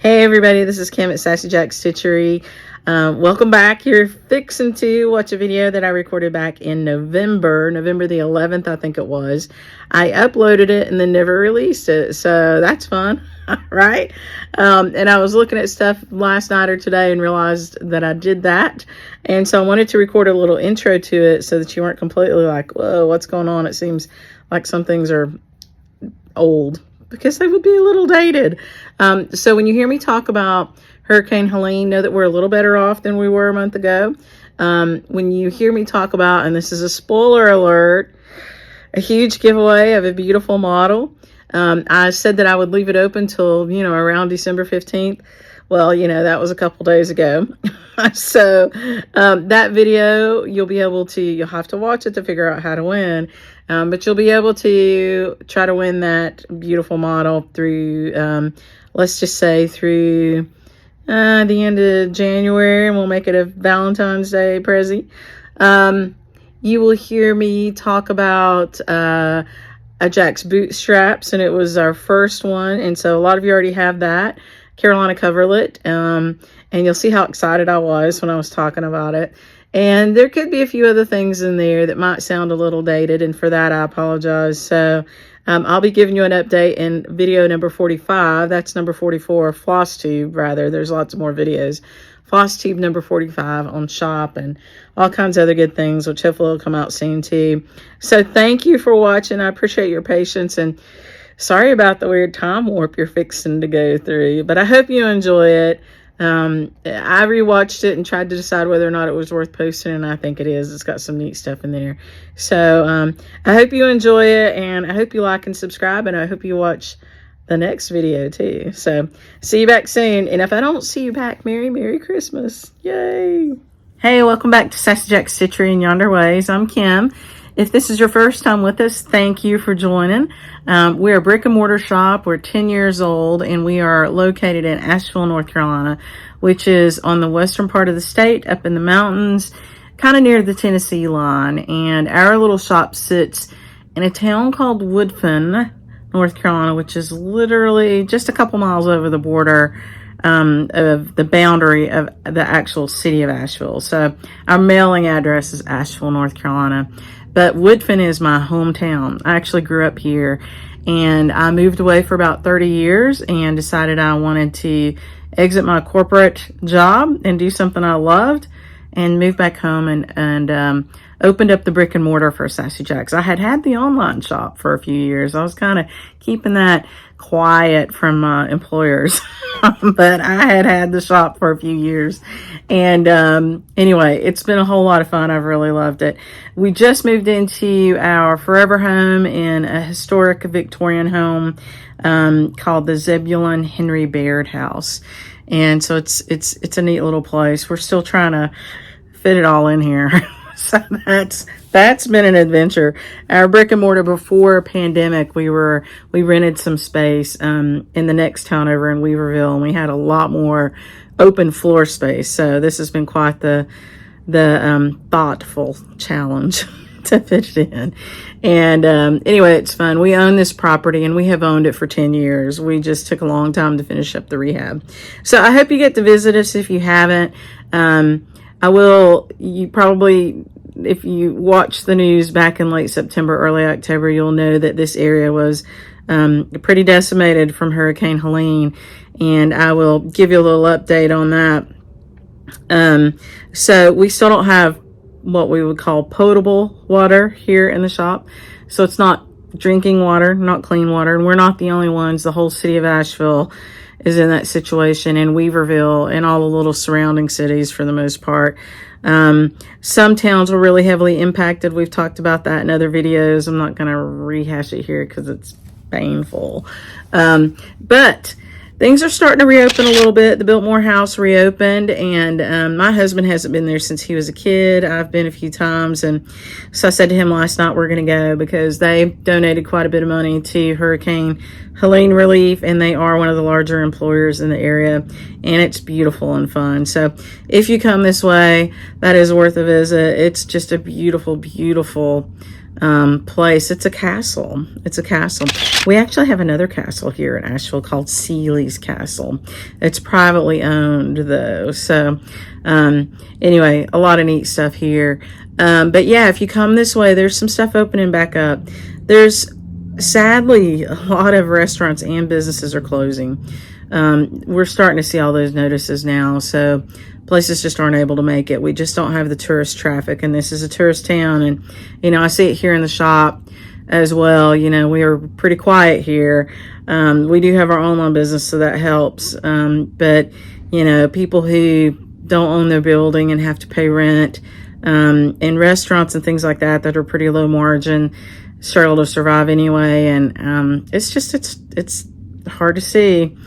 Hey everybody, this is Kim at Sassy Stitchery. Welcome back. You're fixing to watch a video that I recorded back in November the 11th, I think it was. I uploaded it and then never released it, so that's fun, right? And I was looking at stuff last night or today and realized that I did that. And so I wanted to record a little intro to it so that you weren't completely like, whoa, what's going on? It seems like some things are old, because they would be a little dated. So when you hear me talk about Hurricane Helene, know that we're a little better off than we were a month ago. When you hear me talk about, and this is a spoiler alert, a huge giveaway of a beautiful model. I said that I would leave it open till, around December 15th. Well, that was a couple days ago. So that video, you'll have to watch it to figure out how to win. But you'll be able to try to win that beautiful model through, let's just say through the end of January, and we'll make it a Valentine's Day prezi. You will hear me talk about a Jack's bootstraps, and it was our first one. And so a lot of you already have that. Carolina coverlet, and you'll see how excited I was when I was talking about it. And there could be a few other things in there that might sound a little dated, and for that I apologize. So I'll be giving you an update in video number 45. That's number 44, FlossTube rather. There's lots more videos. FlossTube number 45 on shop and all kinds of other good things, which hopefully will come out soon too. So thank you for watching. I appreciate your patience, and sorry about the weird time warp you're fixing to go through, but I hope you enjoy it. I rewatched it and tried to decide whether or not it was worth posting, and I think it is. It's got some neat stuff in there. So I hope you enjoy it, and I hope you like and subscribe, and I hope you watch the next video too. So see you back soon, and if I don't see you back, Merry Christmas. Yay. Hey, welcome back to Sassy Stitchery and Yonderways. I'm Kim. If this is your first time with us, thank you for joining. We're a brick and mortar shop. We're 10 years old, and we are located in Asheville, North Carolina, which is on the western part of the state, up in the mountains, kind of near the Tennessee line. And our little shop sits in a town called Woodfin, North Carolina, which is literally just a couple miles over the border of the boundary of the actual city of Asheville. So our mailing address is Asheville, North Carolina. But Woodfin is my hometown. I actually grew up here, and I moved away for about 30 years and decided I wanted to exit my corporate job and do something I loved, and move back home and opened up the brick and mortar for Sassy Jacks. I had the online shop for a few years. I was kind of keeping that quiet from my employers, but I had the shop for a few years. And anyway, it's been a whole lot of fun. I've really loved it. We just moved into our forever home in a historic Victorian home called the Zebulon Henry Baird House. And so it's a neat little place. We're still trying to fit it all in here. So that's been an adventure. Our brick and mortar before pandemic, we rented some space in the next town over in Weaverville, and we had a lot more open floor space. So this has been quite the thoughtful challenge to fit it in. And anyway, it's fun. We own this property, and we have owned it for 10 years. We just took a long time to finish up the rehab. So I hope you get to visit us if you haven't. You probably, if you watch the news back in late September, early October, you'll know that this area was pretty decimated from Hurricane Helene, and I will give you a little update on that. So we still don't have what we would call potable water here in the shop. So it's not drinking water, not clean water, and we're not the only ones. The whole city of Asheville is in that situation, in Weaverville and all the little surrounding cities for the most part. Some towns were really heavily impacted. We've talked about that in other videos. I'm not going to rehash it here because it's painful. But things are starting to reopen a little bit. The Biltmore house reopened, and my husband hasn't been there since he was a kid. I've been a few times, and so I said to him last night, we're going to go, because they donated quite a bit of money to Hurricane Helene relief, and they are one of the larger employers in the area, and it's beautiful and fun. So if you come this way, that is worth a visit. It's just a beautiful place. It's a castle. It's a castle. We actually have another castle here in Asheville called Seeley's Castle. It's privately owned though. So anyway, a lot of neat stuff here. But yeah, if you come this way, there's some stuff opening back up. There's sadly a lot of restaurants and businesses are closing. We're starting to see all those notices now. So places just aren't able to make it. We just don't have the tourist traffic, and this is a tourist town. And, you know, I see it here in the shop as well. You know, we are pretty quiet here. We do have our online business, so that helps. But, you know, people who don't own their building and have to pay rent, and restaurants and things like that that are pretty low margin struggle to survive anyway. And it's hard to see.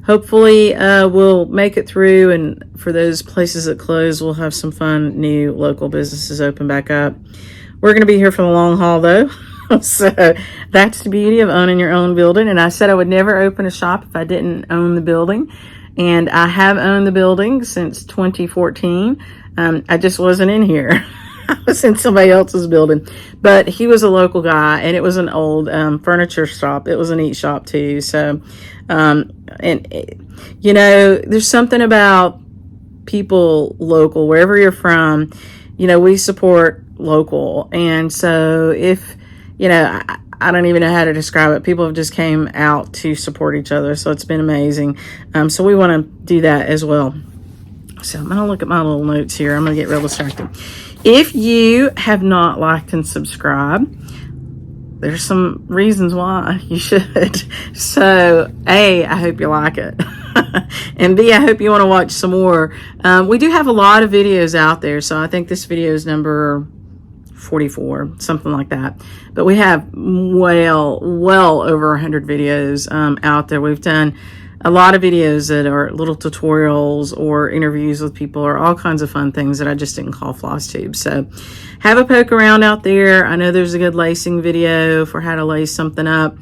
Hopefully we'll make it through, and for those places that close, we'll have some fun new local businesses open back up. We're going to be here for the long haul though. So that's the beauty of owning your own building. And I said I would never open a shop if I didn't own the building, and I have owned the building since 2014. I just wasn't in here. I was in somebody else's building, but he was a local guy, and it was an old furniture shop. It was a neat shop too. So you know, there's something about people local, wherever you're from. You know, we support local. And so if, you know, I don't even know how to describe it. People have just came out to support each other. So it's been amazing. So we want to do that as well. So I'm going to look at my little notes here. I'm going to get real distracted. If you have not liked and subscribed, there's some reasons why you should. So A, I hope you like it. And B, I hope you want to watch some more. We do have a lot of videos out there. So I think this video is number 44, something like that. But we have well over 100 videos out there. We've done a lot of videos that are little tutorials or interviews with people or all kinds of fun things that I just didn't call FlossTube. So have a poke around out there. I know there's a good lacing video for how to lace something up.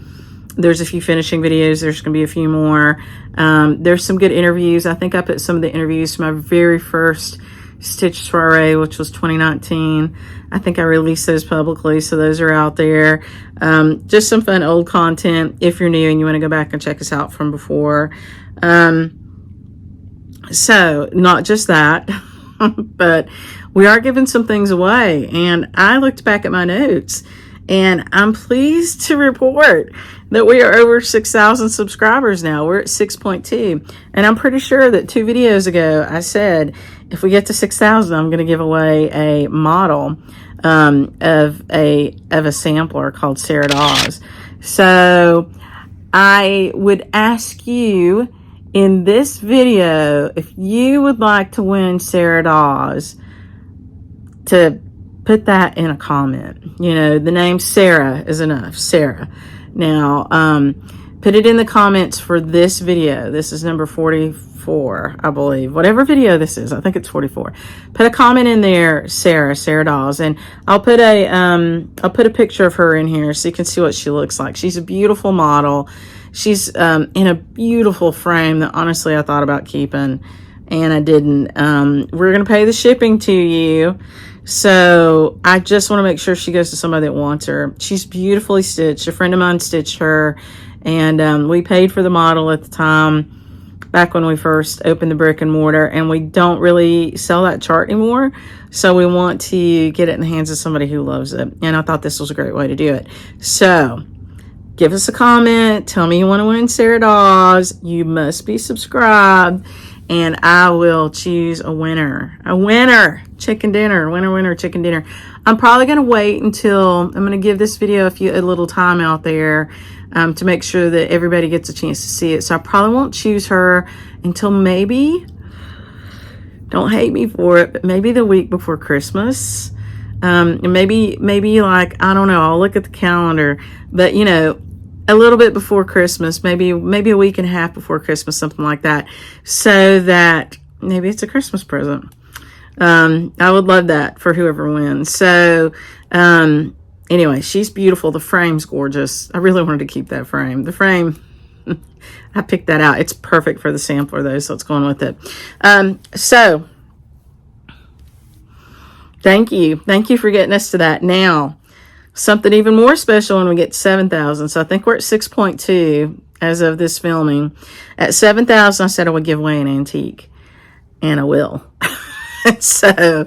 There's a few finishing videos. There's going to be a few more. There's some good interviews. I think I put some of the interviews from my very first Stitch Soiree, which was 2019. I think I released those publicly, so those are out there. Just some fun old content if you're new and you want to go back and check us out from before. So not just that, but we are giving some things away. And I looked back at my notes, and I'm pleased to report that we are over 6,000 subscribers now. We're at 6.2. And I'm pretty sure that 2 videos ago I said, if we get to 6,000, I'm going to give away a model of a sampler called Sarah Dawes. So I would ask you in this video, if you would like to win Sarah Dawes, to put that in a comment. You know, the name Sarah is enough. Sarah. Now, put it in the comments for this video. This is number 44, I believe. Whatever video this is, I think it's 44. Put a comment in there, Sarah Dawes, and I'll put a picture of her in here so you can see what she looks like. She's a beautiful model. She's in a beautiful frame that honestly I thought about keeping, and I didn't. We're gonna pay the shipping to you. So I just want to make sure she goes to somebody that wants her. She's beautifully stitched. A friend of mine stitched her, and we paid for the model at the time, back when we first opened the brick and mortar, and we don't really sell that chart anymore. So we want to get it in the hands of somebody who loves it. And I thought this was a great way to do it. So give us a comment. Tell me you want to win Sarah Dawes. You must be subscribed. And I will choose a winner. A winner. Chicken dinner. Winner, chicken dinner. I'm probably going to wait until, I'm going to give this video a little time out there to make sure that everybody gets a chance to see it. So I probably won't choose her until maybe, don't hate me for it, but maybe the week before Christmas. And maybe like, I don't know, I'll look at the calendar. But, you know, a little bit before Christmas, maybe a week and a half before Christmas, something like that, so that maybe it's a Christmas present. I would love that for whoever wins. So anyway, she's beautiful. The frame's gorgeous. I really wanted to keep that frame. The frame, I picked that out. It's perfect for the sampler though, so it's going with it. So thank you for getting us to that. Now something even more special when we get to 7,000. So I think we're at 6.2 as of this filming. At 7,000, I said I would give away an antique, and I will. So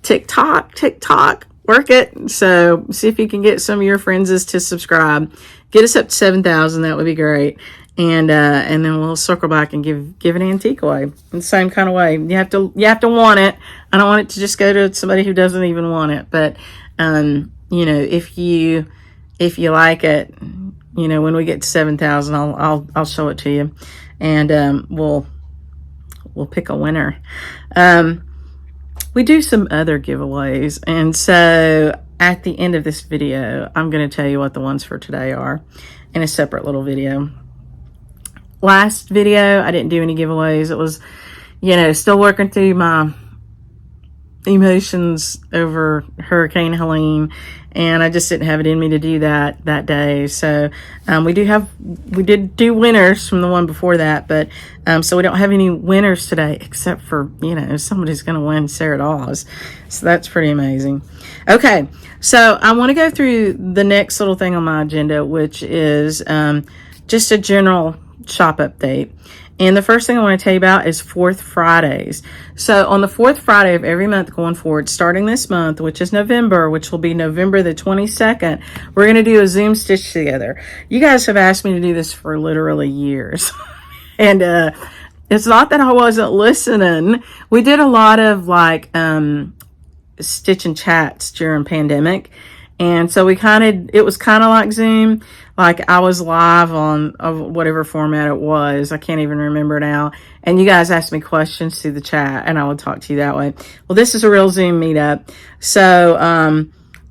TikTok, work it. So see if you can get some of your friends to subscribe. Get us up to 7,000. That would be great. And then we'll circle back and give an antique away in the same kind of way. You have to want it. I don't want it to just go to somebody who doesn't even want it. But you know, if you like it, you know, when we get to 7,000, I'll show it to you, and we'll pick a winner. We do some other giveaways, and so at the end of this video, I'm going to tell you what the ones for today are in a separate little video. Last video, I didn't do any giveaways. It was, you know, still working through my emotions over Hurricane Helene, and I just didn't have it in me to do that day. So we did do winners from the one before that, but so we don't have any winners today, except for, you know, somebody's going to win Sarah Dawes. So that's pretty amazing. Okay, so I want to go through the next little thing on my agenda, which is just a general shop update. And the first thing I want to tell you about is 4th Fridays. So on the 4th Friday of every month going forward, starting this month, which is November, which will be November the 22nd, we're going to do a Zoom stitch together. You guys have asked me to do this for literally years. And it's not that I wasn't listening. We did a lot of like stitch and chats during pandemic. And so it was kind of like Zoom. Like I was live on whatever format it was. I can't even remember now. And you guys asked me questions through the chat, and I would talk to you that way. Well, this is a real Zoom meetup. So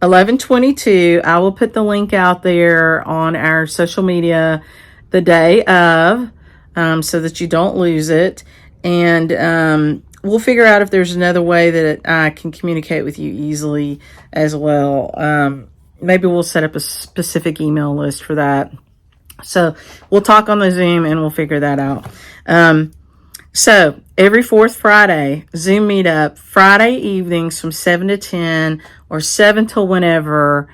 11/22, I will put the link out there on our social media the day of, so that you don't lose it. And we'll figure out if there's another way that I can communicate with you easily as well. Maybe we'll set up a specific email list for that. So we'll talk on the Zoom and we'll figure that out. So every 4th Friday, Zoom meetup, Friday evenings from 7 to 10 or 7 till whenever,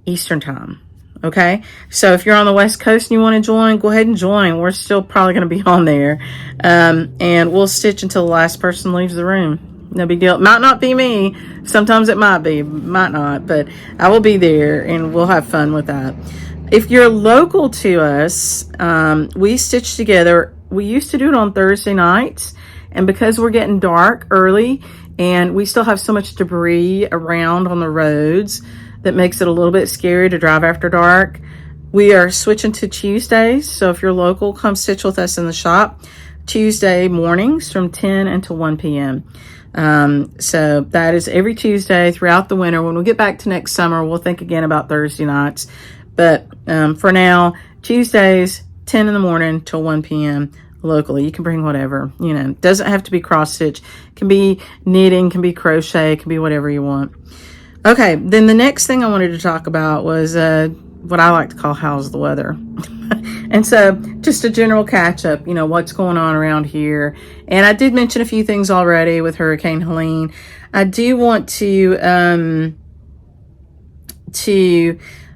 Eastern time. Okay. So if you're on the West Coast and you want to join, go ahead and join. We're still probably going to be on there. And we'll stitch until the last person leaves the room. No big deal. It might not be me. Sometimes it might be, might not, but I will be there and we'll have fun with that. If you're local to us, we stitch together. We used to do it on Thursday nights, and because we're getting dark early and we still have so much debris around on the roads that makes it a little bit scary to drive after dark, we are switching to Tuesdays. So if you're local, come stitch with us in the shop Tuesday mornings from 10 until 1 p.m. So that is every Tuesday throughout the winter. When we get back to next summer, we'll think again about Thursday nights. But for now, Tuesdays, 10 in the morning till 1 p.m. locally. You can bring whatever, you know, it doesn't have to be cross stitch. It can be knitting, can be crochet, it can be whatever you want. Okay, then the next thing I wanted to talk about was what I like to call how's the weather. And so just a general catch up, you know, what's going on around here. And I did mention a few things already with Hurricane Helene. I do want to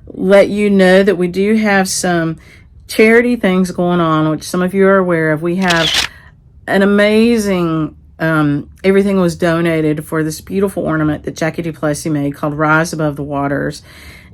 let you know that we do have some charity things going on, which some of you are aware of. We have an amazing, everything was donated for this beautiful ornament that Jackie Duplessis made called Rise Above the Waters.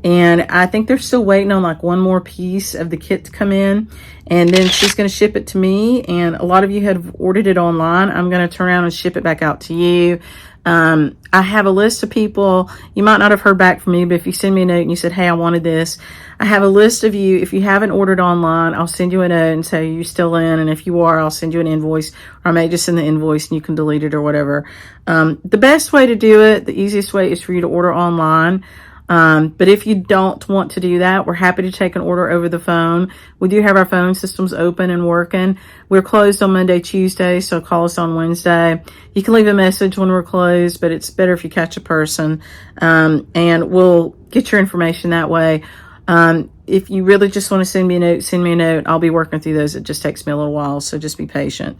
And I think they're still waiting on like one more piece of the kit to come in, and then she's going to ship it to me. And a lot of you have ordered it online. I'm going to turn around and ship it back out to you. I have a list of people. You might not have heard back from me, but if you send me a note and you said, hey, I wanted this, I have a list of you. If you haven't ordered online, I'll send you a note and say you're still in. And if you are, I'll send you an invoice, or I may just send the invoice and you can delete it or whatever. The best way to do it, the easiest way, is for you to order online. But if you don't want to do that, we're happy to take an order over the phone. We do have our phone systems open and working. We're closed on Monday, Tuesday, so call us on Wednesday. You can leave a message when we're closed, but it's better if you catch a person. And we'll get your information that way. If you really just want to send me a note, send me a note. I'll be working through those. It just takes me a little while, so just be patient.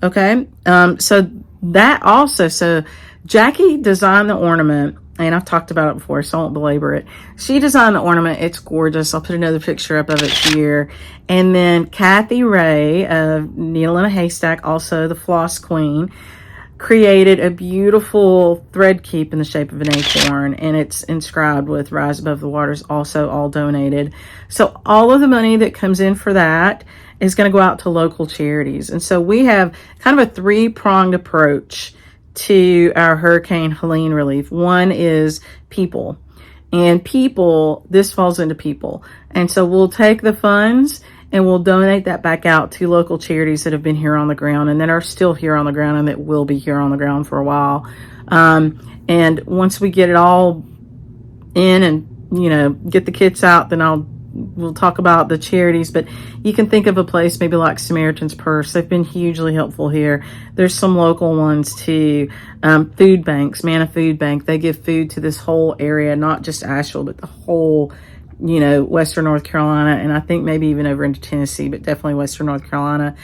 Okay. So that also, so Jackie designed the ornament. and I've talked about it before, so I won't belabor it. She designed the ornament. It's gorgeous. I'll put another picture up of it here. And then Kathy Ray of Needle in a Haystack, also the Floss Queen, created a beautiful thread keep in the shape of an acorn, and it's inscribed with Rise Above the Waters, also all donated. So all of the money that comes in for that is going to go out to local charities. And so we have kind of a three-pronged approach to our Hurricane Helene relief. One is people, and people, this falls into people. And so we'll take the funds and we'll donate that back out to local charities that have been here on the ground and that are still here on the ground and that will be here on the ground for a while. And once we get it all in and, you know, get the kits out, then we'll talk about the charities. But you can think of a place maybe like Samaritan's Purse. They've been hugely helpful here. There's some local ones too. Food banks, Manna Food Bank, they give food to this whole area, not just Asheville, but the whole, you know, Western North Carolina, and I think maybe even over into Tennessee, but definitely Western North Carolina.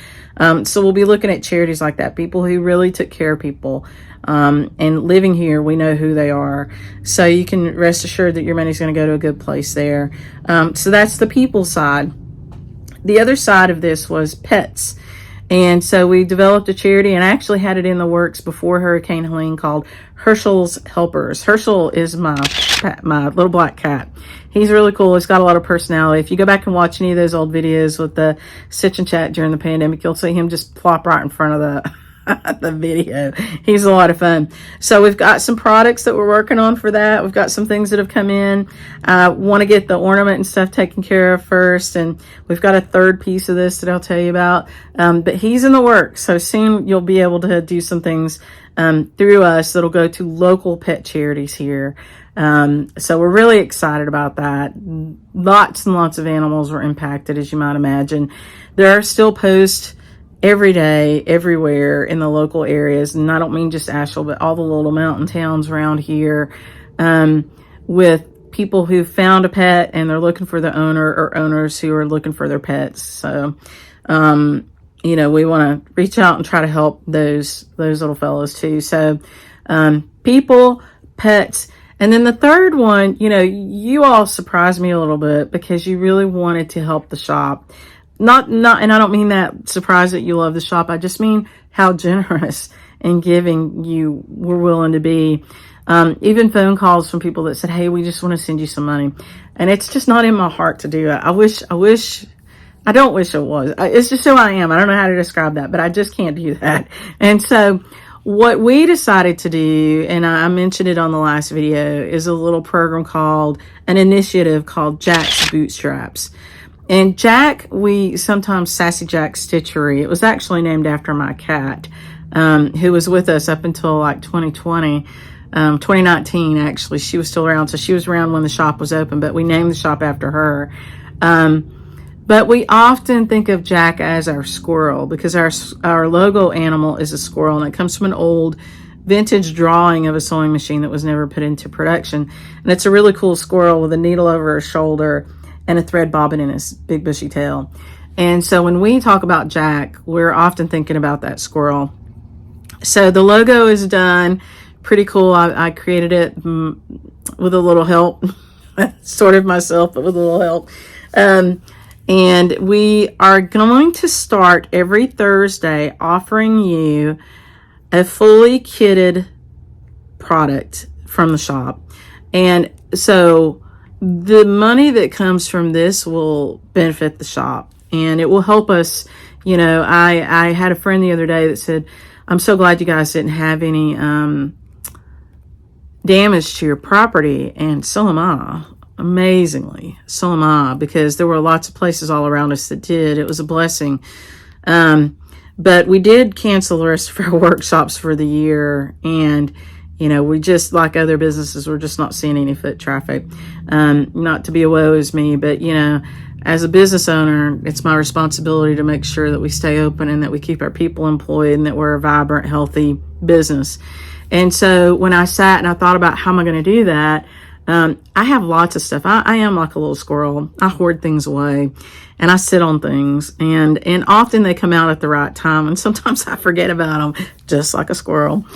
So we'll be looking at charities like that, people who really took care of people. And living here, we know who they are. So you can rest assured that your money's going to go to a good place there. So that's the people side. The other side of this was pets. And so we developed a charity, and I actually had it in the works before Hurricane Helene, called Herschel's Helpers. Herschel is my little black cat. He's really cool. He's got a lot of personality. If you go back and watch any of those old videos with the Stitch and Chat during the pandemic, you'll see him just plop right in front of the video. He's a lot of fun. So we've got some products that we're working on for that. We've got some things that have come in. Want to get the ornament and stuff taken care of first, and we've got a third piece of this that I'll tell you about. But he's in the works, so soon you'll be able to do some things through us that'll go to local pet charities here. So we're really excited about that. Lots and lots of animals were impacted, as you might imagine. There are still posts every day, everywhere in the local areas, and I don't mean just Asheville, but all the little mountain towns around here, with people who found a pet and they're looking for the owner, or owners who are looking for their pets. So, you know, we want to reach out and try to help those little fellows too. So, people, pets. And then the third one, you know, you all surprised me a little bit because you really wanted to help the shop. Not, and I don't mean that surprise that you love the shop. I just mean how generous and giving you were willing to be. Even phone calls from people that said, hey, we just want to send you some money. And it's just not in my heart to do it. I don't wish it was. It's just who I am. I don't know how to describe that, but I just can't do that. And so what we decided to do, and I mentioned it on the last video, is a little program called, an initiative called Jack's Bootstraps. And Jack, we sometimes Sassy Jack Stitchery. It was actually named after my cat, who was with us up until like 2019 actually. She was still around, so she was around when the shop was open, but we named the shop after her. But we often think of Jack as our squirrel because our logo animal is a squirrel, and it comes from an old vintage drawing of a sewing machine that was never put into production. And it's a really cool squirrel with a needle over his shoulder and a thread bobbin in his big bushy tail. And so when we talk about Jack, we're often thinking about that squirrel. So the logo is done. Pretty cool. I created it with a little help, sort of myself, but with a little help. And we are going to start every Thursday offering you a fully kitted product from the shop. And so the money that comes from this will benefit the shop, and it will help us. You know, I had a friend the other day that said, I'm so glad you guys didn't have any damage to your property. And so am I. Amazingly, so am I, because there were lots of places all around us that did. It was a blessing. But we did cancel the rest of our workshops for the year, and you know, we just, like other businesses, we're just not seeing any foot traffic. Not to be a woe is me, but you know, as a business owner, it's my responsibility to make sure that we stay open and that we keep our people employed and that we're a vibrant, healthy business. And so when I sat and I thought about how am I going to do that, I have lots of stuff. I am like a little squirrel. I hoard things away, and I sit on things, and often they come out at the right time, and sometimes I forget about them, just like a squirrel.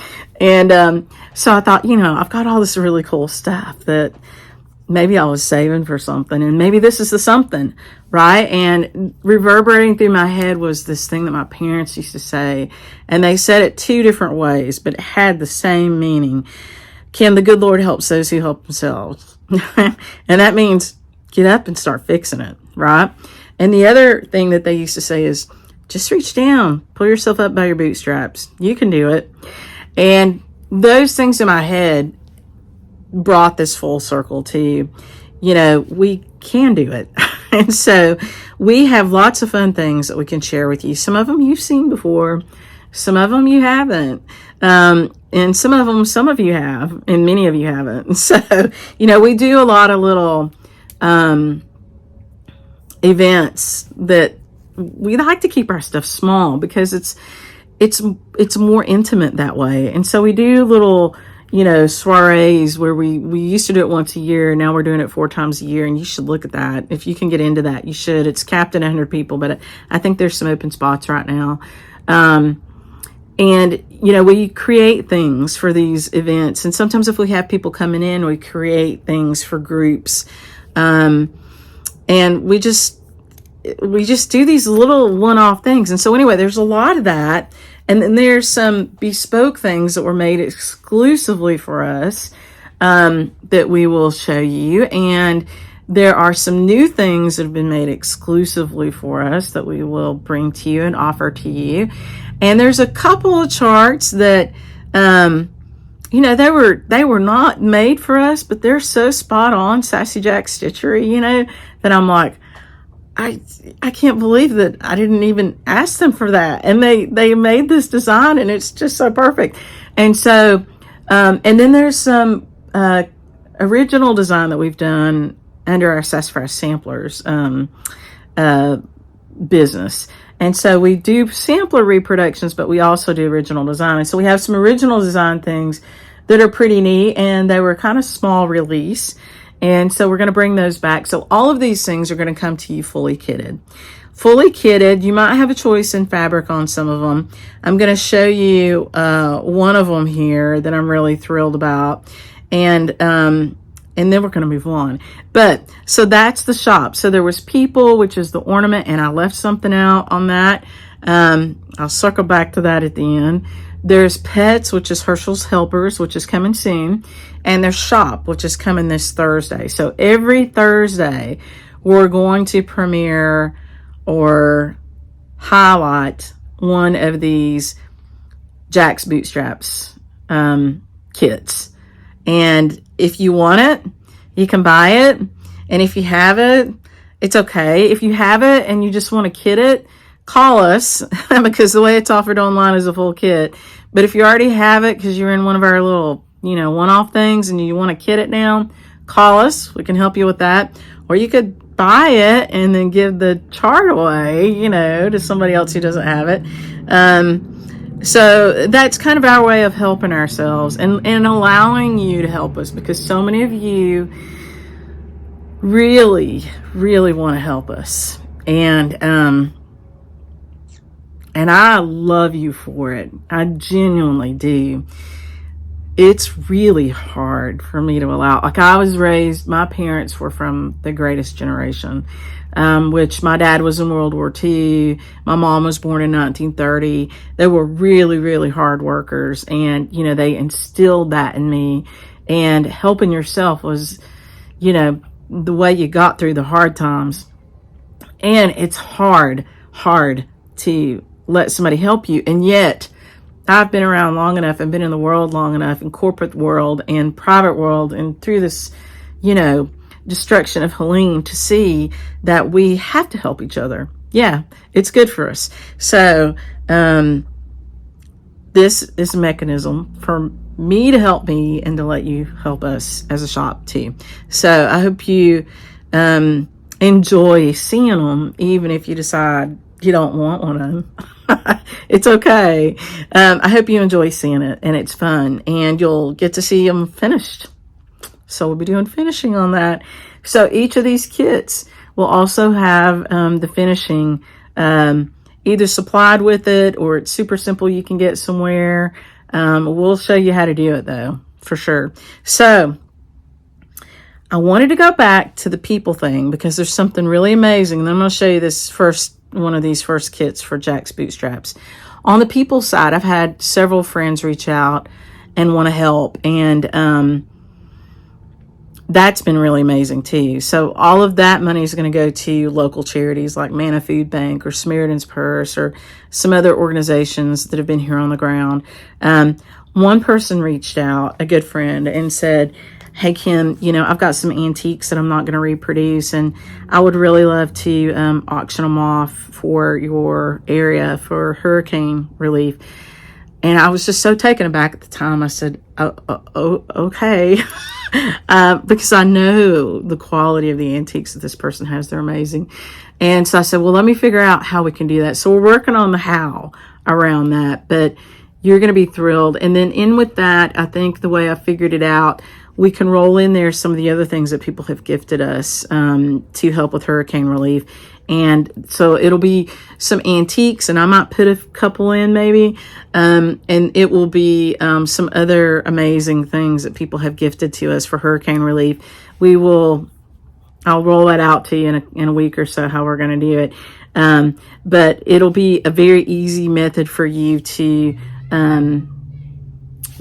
And so I thought, I've got all this really cool stuff that maybe I was saving for something, and maybe this is the something, right? And reverberating through my head was this thing that my parents used to say, and they said it 2 different ways, but it had the same meaning. Can the good Lord help those who help themselves? And that means get up and start fixing it, right? And the other thing that they used to say is just reach down, pull yourself up by your bootstraps. You can do it. And those things in my head brought this full circle to, we can do it. And so we have lots of fun things that we can share with you. Some of them you've seen before, some of them you haven't. And some of you have, and many of you haven't. So, we do a lot of little events that we like to keep our stuff small because it's more intimate that way. And so we do little, soirees where we used to do it once a year. Now we're doing it 4 times a year, and you should look at that. If you can get into that, you should. It's capped at 100 people, but I think there's some open spots right now. And, we create things for these events. And sometimes if we have people coming in, we create things for groups. And we just do these little one-off things. And so anyway, there's a lot of that. And then there's some bespoke things that were made exclusively for us, that we will show you. And there are some new things that have been made exclusively for us that we will bring to you and offer to you. And there's a couple of charts that, they were not made for us, but they're so spot on, Sassy Jack Stitchery, that I'm like, I can't believe that I didn't even ask them for that. And they made this design, and it's just so perfect. And so, and then there's some, original design that we've done under our Sassafras Samplers, business. And so we do sampler reproductions, but we also do original design. And so we have some original design things that are pretty neat, and they were kind of small release. And so we're going to bring those back. So all of these things are going to come to you fully kitted. Fully kitted, you might have a choice in fabric on some of them. I'm going to show you one of them here that I'm really thrilled about. And then we're going to move on. But so that's the shop. So there was people, which is the ornament, and I left something out on that. I'll circle back to that at the end. There's pets, which is Herschel's Helpers, which is coming soon. And there's shop, which is coming this Thursday. So every Thursday, we're going to premiere or highlight one of these Jack's Bootstraps kits. And if you want it, you can buy it. And if you have it, it's okay. If you have it and you just want to kit it, call us because the way it's offered online is a full kit. But if you already have it because you're in one of our little, one-off things and you want to kit it now, call us. We can help you with that. Or you could buy it and then give the chart away, to somebody else who doesn't have it. So that's kind of our way of helping ourselves and allowing you to help us, because so many of you really, really want to help us. And I love you for it. I genuinely do. It's really hard for me to allow, I was raised, my parents were from the greatest generation, which my dad was in World War II. My mom was born in 1930. They were really, really hard workers. And, they instilled that in me. And helping yourself was, the way you got through the hard times. And it's hard to let somebody help you. And yet, I've been around long enough and been in the world long enough, in corporate world and private world, and through this, destruction of Helene, to see that we have to help each other. Yeah, it's good for us. So, this is a mechanism for me to help me and to let you help us as a shop too. So I hope you enjoy seeing them, even if you decide you don't want one of them. It's okay. I hope you enjoy seeing it, and it's fun, and you'll get to see them finished. So we'll be doing finishing on that. So each of these kits will also have the finishing either supplied with it, or it's super simple, you can get somewhere. We'll show you how to do it though, for sure. So I wanted to go back to the people thing because there's something really amazing. And I'm going to show you this one of these first kits for Jack's Bootstraps. On the people side, I've had several friends reach out and want to help, and that's been really amazing too. So all of that money is going to go to local charities like Manna Food Bank or Samaritan's Purse or some other organizations that have been here on the ground. One person reached out, a good friend, and said, hey, Kim, you know, I've got some antiques that I'm not going to reproduce, and I would really love to auction them off for your area for hurricane relief. And I was just so taken aback at the time. I said, okay. Because I know the quality of the antiques that this person has. They're amazing. And so I said, well, let me figure out how we can do that. So we're working on the how around that, but you're going to be thrilled. And then in with that, I think the way I figured it out, we can roll in there some of the other things that people have gifted us to help with hurricane relief. And so it'll be some antiques, and I might put a couple in maybe. And it will be some other amazing things that people have gifted to us for hurricane relief. I'll roll that out to you in a week or so, how we're going to do it. But it'll be a very easy method for you to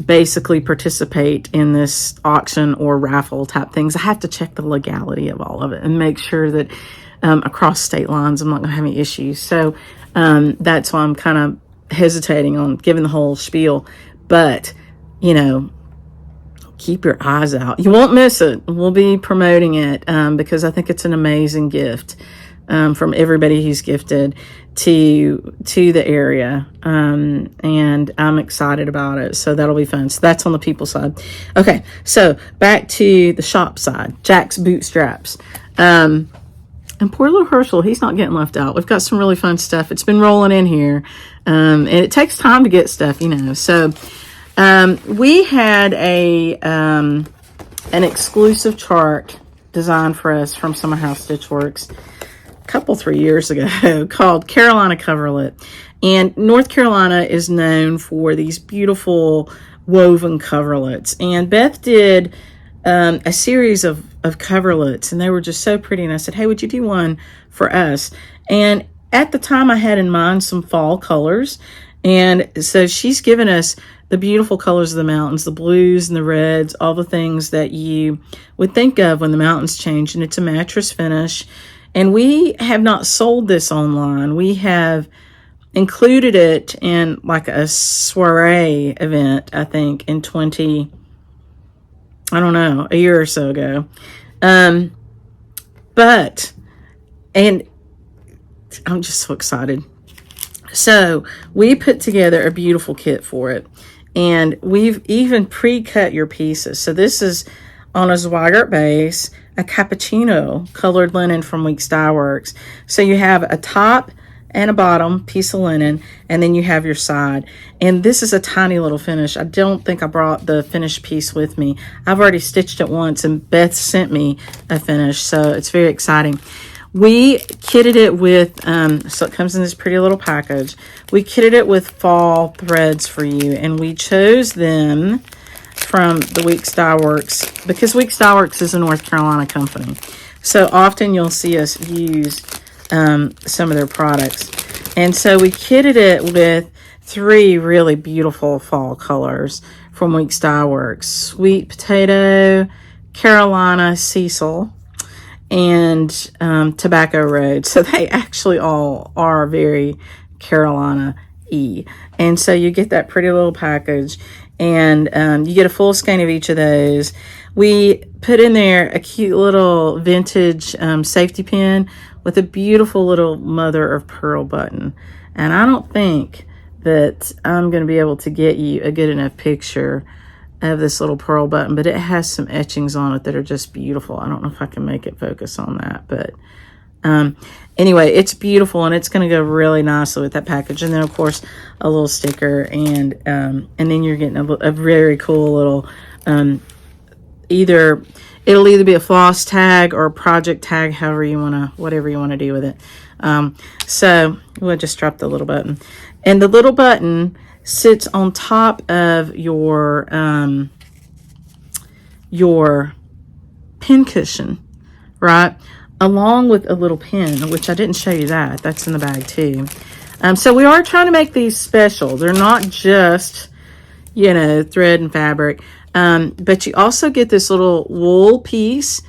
basically participate in this auction or raffle type things. I have to check the legality of all of it and make sure that across state lines I'm not going to have any issues. So that's why I'm kind of hesitating on giving the whole spiel. But, you know, keep your eyes out. You won't miss it. We'll be promoting it because I think it's an amazing gift from everybody who's gifted to the area. And I'm excited about it. So that'll be fun. So that's on the people side. Okay, so back to the shop side. Jack's Bootstraps. And poor little Herschel, he's not getting left out. We've got some really fun stuff. It's been rolling in here. And it takes time to get stuff, you know. So we had an exclusive chart designed for us from Summer House Stitch Works a 3 years ago called Carolina Coverlet. And North Carolina is known for these beautiful woven coverlets. And Beth did a series of coverlets, and they were just so pretty. And I said, hey, would you do one for us? And at the time, I had in mind some fall colors. And so she's given us the beautiful colors of the mountains, the blues and the reds, all the things that you would think of when the mountains change. And it's a mattress finish. And we have not sold this online. We have included it in like a soiree event, I think, in a year or so ago. And I'm just so excited. So we put together a beautiful kit for it. And we've even pre-cut your pieces. So this is on a Zweigart base, a cappuccino colored linen from Weeks Dye Works. So you have a top and a bottom piece of linen, and then you have your side. And this is a tiny little finish. I don't think I brought the finished piece with me. I've already stitched it once, and Beth sent me a finish, so it's very exciting. We kitted it with, so it comes in this pretty little package. We kitted it with fall threads for you, and we chose them from the Weeks Dye Works because Weeks Dye Works is a North Carolina company. So often you'll see us use some of their products. And so we kitted it with 3 really beautiful fall colors from Weeks Dye Works: Sweet Potato, Carolina Cecil, and Tobacco Road. So they actually all are very Carolina-y. And so you get that pretty little package, and you get a full skein of each of those. We put in there a cute little vintage safety pin with a beautiful little mother of pearl button. And I don't think that I'm going to be able to get you a good enough picture of this little pearl button, but it has some etchings on it that are just beautiful. I don't know if I can make it focus on that, but anyway, it's beautiful, and it's going to go really nicely with that package. And then, of course, a little sticker, and then you're getting a very cool little it'll either be a floss tag or a project tag, however you want to, whatever you want to do with it. So we'll just drop the little button, and the little button sits on top of your pin cushion, right? Along with a little pin, which I didn't show you that. That's in the bag too. So we are trying to make these special. They're not just, you know, thread and fabric. But you also get this little wool piece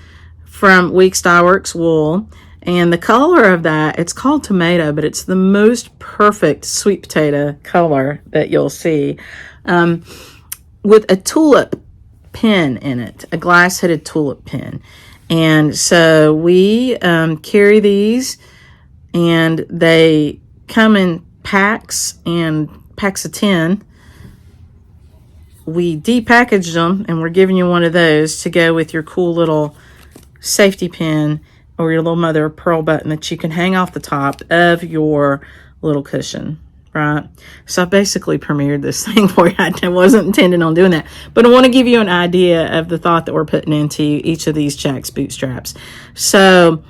from Weeks Dye Works wool. And the color of that, it's called tomato, but it's the most perfect sweet potato color that you'll see. With a tulip pin in it, a glass-headed tulip pin. And so we carry these, and they come in packs of 10. We depackaged them, and we're giving you one of those to go with your cool little safety pin or your little mother of pearl button that you can hang off the top of your little cushion, right? So I basically premiered this thing for you. I wasn't intending on doing that, but I want to give you an idea of the thought that we're putting into each of these Jack's bootstraps. So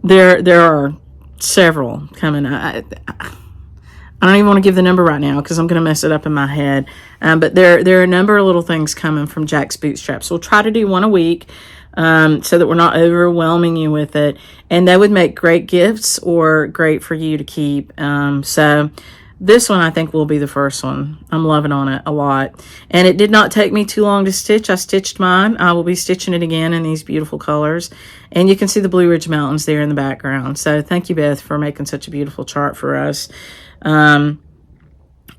there are several coming. I don't even want to give the number right now because I'm going to mess it up in my head. But there are a number of little things coming from Jack's bootstraps. We'll try to do one a week, so that we're not overwhelming you with it. And they would make great gifts or great for you to keep. So this one I think will be the first one. I'm loving on it a lot. And it did not take me too long to stitch. I stitched mine. I will be stitching it again in these beautiful colors. And you can see the Blue Ridge Mountains there in the background. So thank you, Beth, for making such a beautiful chart for us.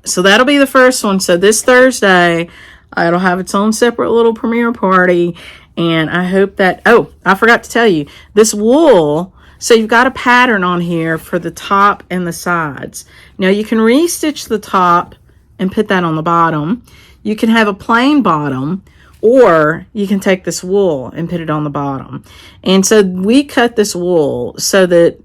So that'll be the first one. So this Thursday, it'll have its own separate little premiere party. And I hope that, oh, I forgot to tell you, this wool, so you've got a pattern on here for the top and the sides. Now you can re-stitch the top and put that on the bottom. You can have a plain bottom, or you can take this wool and put it on the bottom. And so we cut this wool so that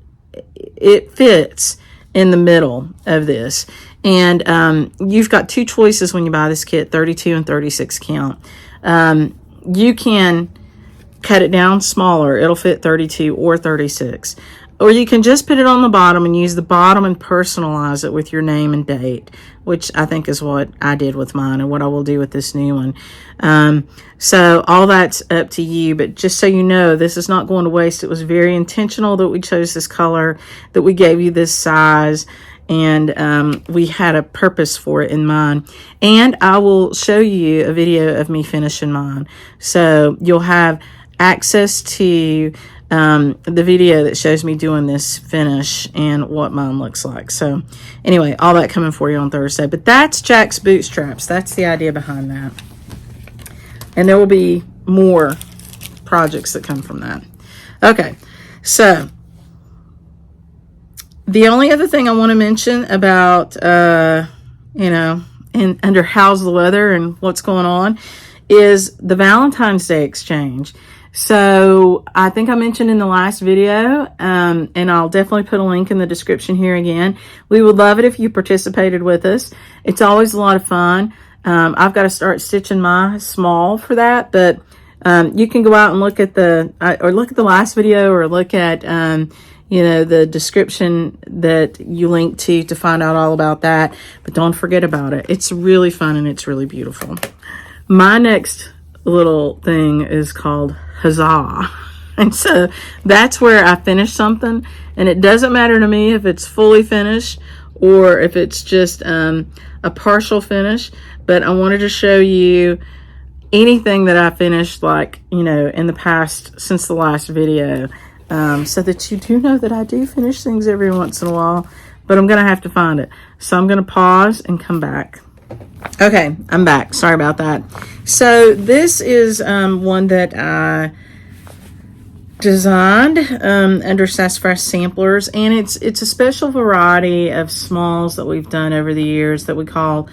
it fits in the middle of this. And you've got two choices when you buy this kit, 32 and 36 count. You can cut it down smaller. It'll fit 32 or 36. Or you can just put it on the bottom and use the bottom and personalize it with your name and date, which I think is what I did with mine and what I will do with this new one. So all that's up to you, but just so you know, this is not going to waste. It was very intentional that we chose this color, that we gave you this size, and we had a purpose for it in mind. And I will show you a video of me finishing mine. So you'll have access to the video that shows me doing this finish and what mine looks like. So anyway, all that coming for you on Thursday. But that's Jack's bootstraps. That's the idea behind that. And there will be more projects that come from that. Okay, so the only other thing I want to mention about, you know, under How's the Weather and what's going on is the Valentine's Day exchange. So I think I mentioned in the last video, and I'll definitely put a link in the description here again. We would love it if you participated with us. It's always a lot of fun. I've got to start stitching my small for that, but you can go out and look at the last video, or look at you know, the description that you link to find out all about that. But don't forget about it. It's really fun and it's really beautiful. My next little thing is called Huzzah. And so that's where I finish something, and it doesn't matter to me if it's fully finished or if it's just a partial finish, but I wanted to show you anything that I finished, like, you know, in the past since the last video, so that you do know that I do finish things every once in a while, but I'm gonna have to find it. So I'm gonna pause and come back. Okay, I'm back. Sorry about that. So this is one that I designed under Sassafras Samplers, and it's a special variety of smalls that we've done over the years that we call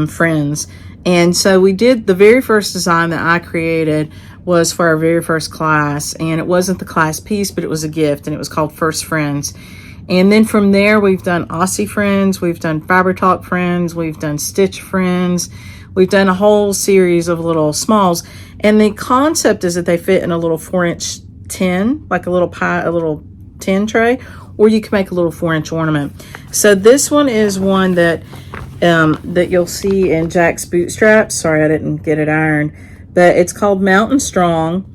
Friends. And so we did, the very first design that I created was for our very first class, and it wasn't the class piece, but it was a gift, and it was called First Friends. And then from there, we've done Aussie Friends, we've done Fiber Talk Friends, we've done Stitch Friends, we've done a whole series of little smalls. And the concept is that they fit in a little 4-inch tin, like a little tin tray, or you can make a little 4-inch ornament. So this one is one that that you'll see in Jack's bootstraps. Sorry, I didn't get it ironed, but it's called Mountain Strong.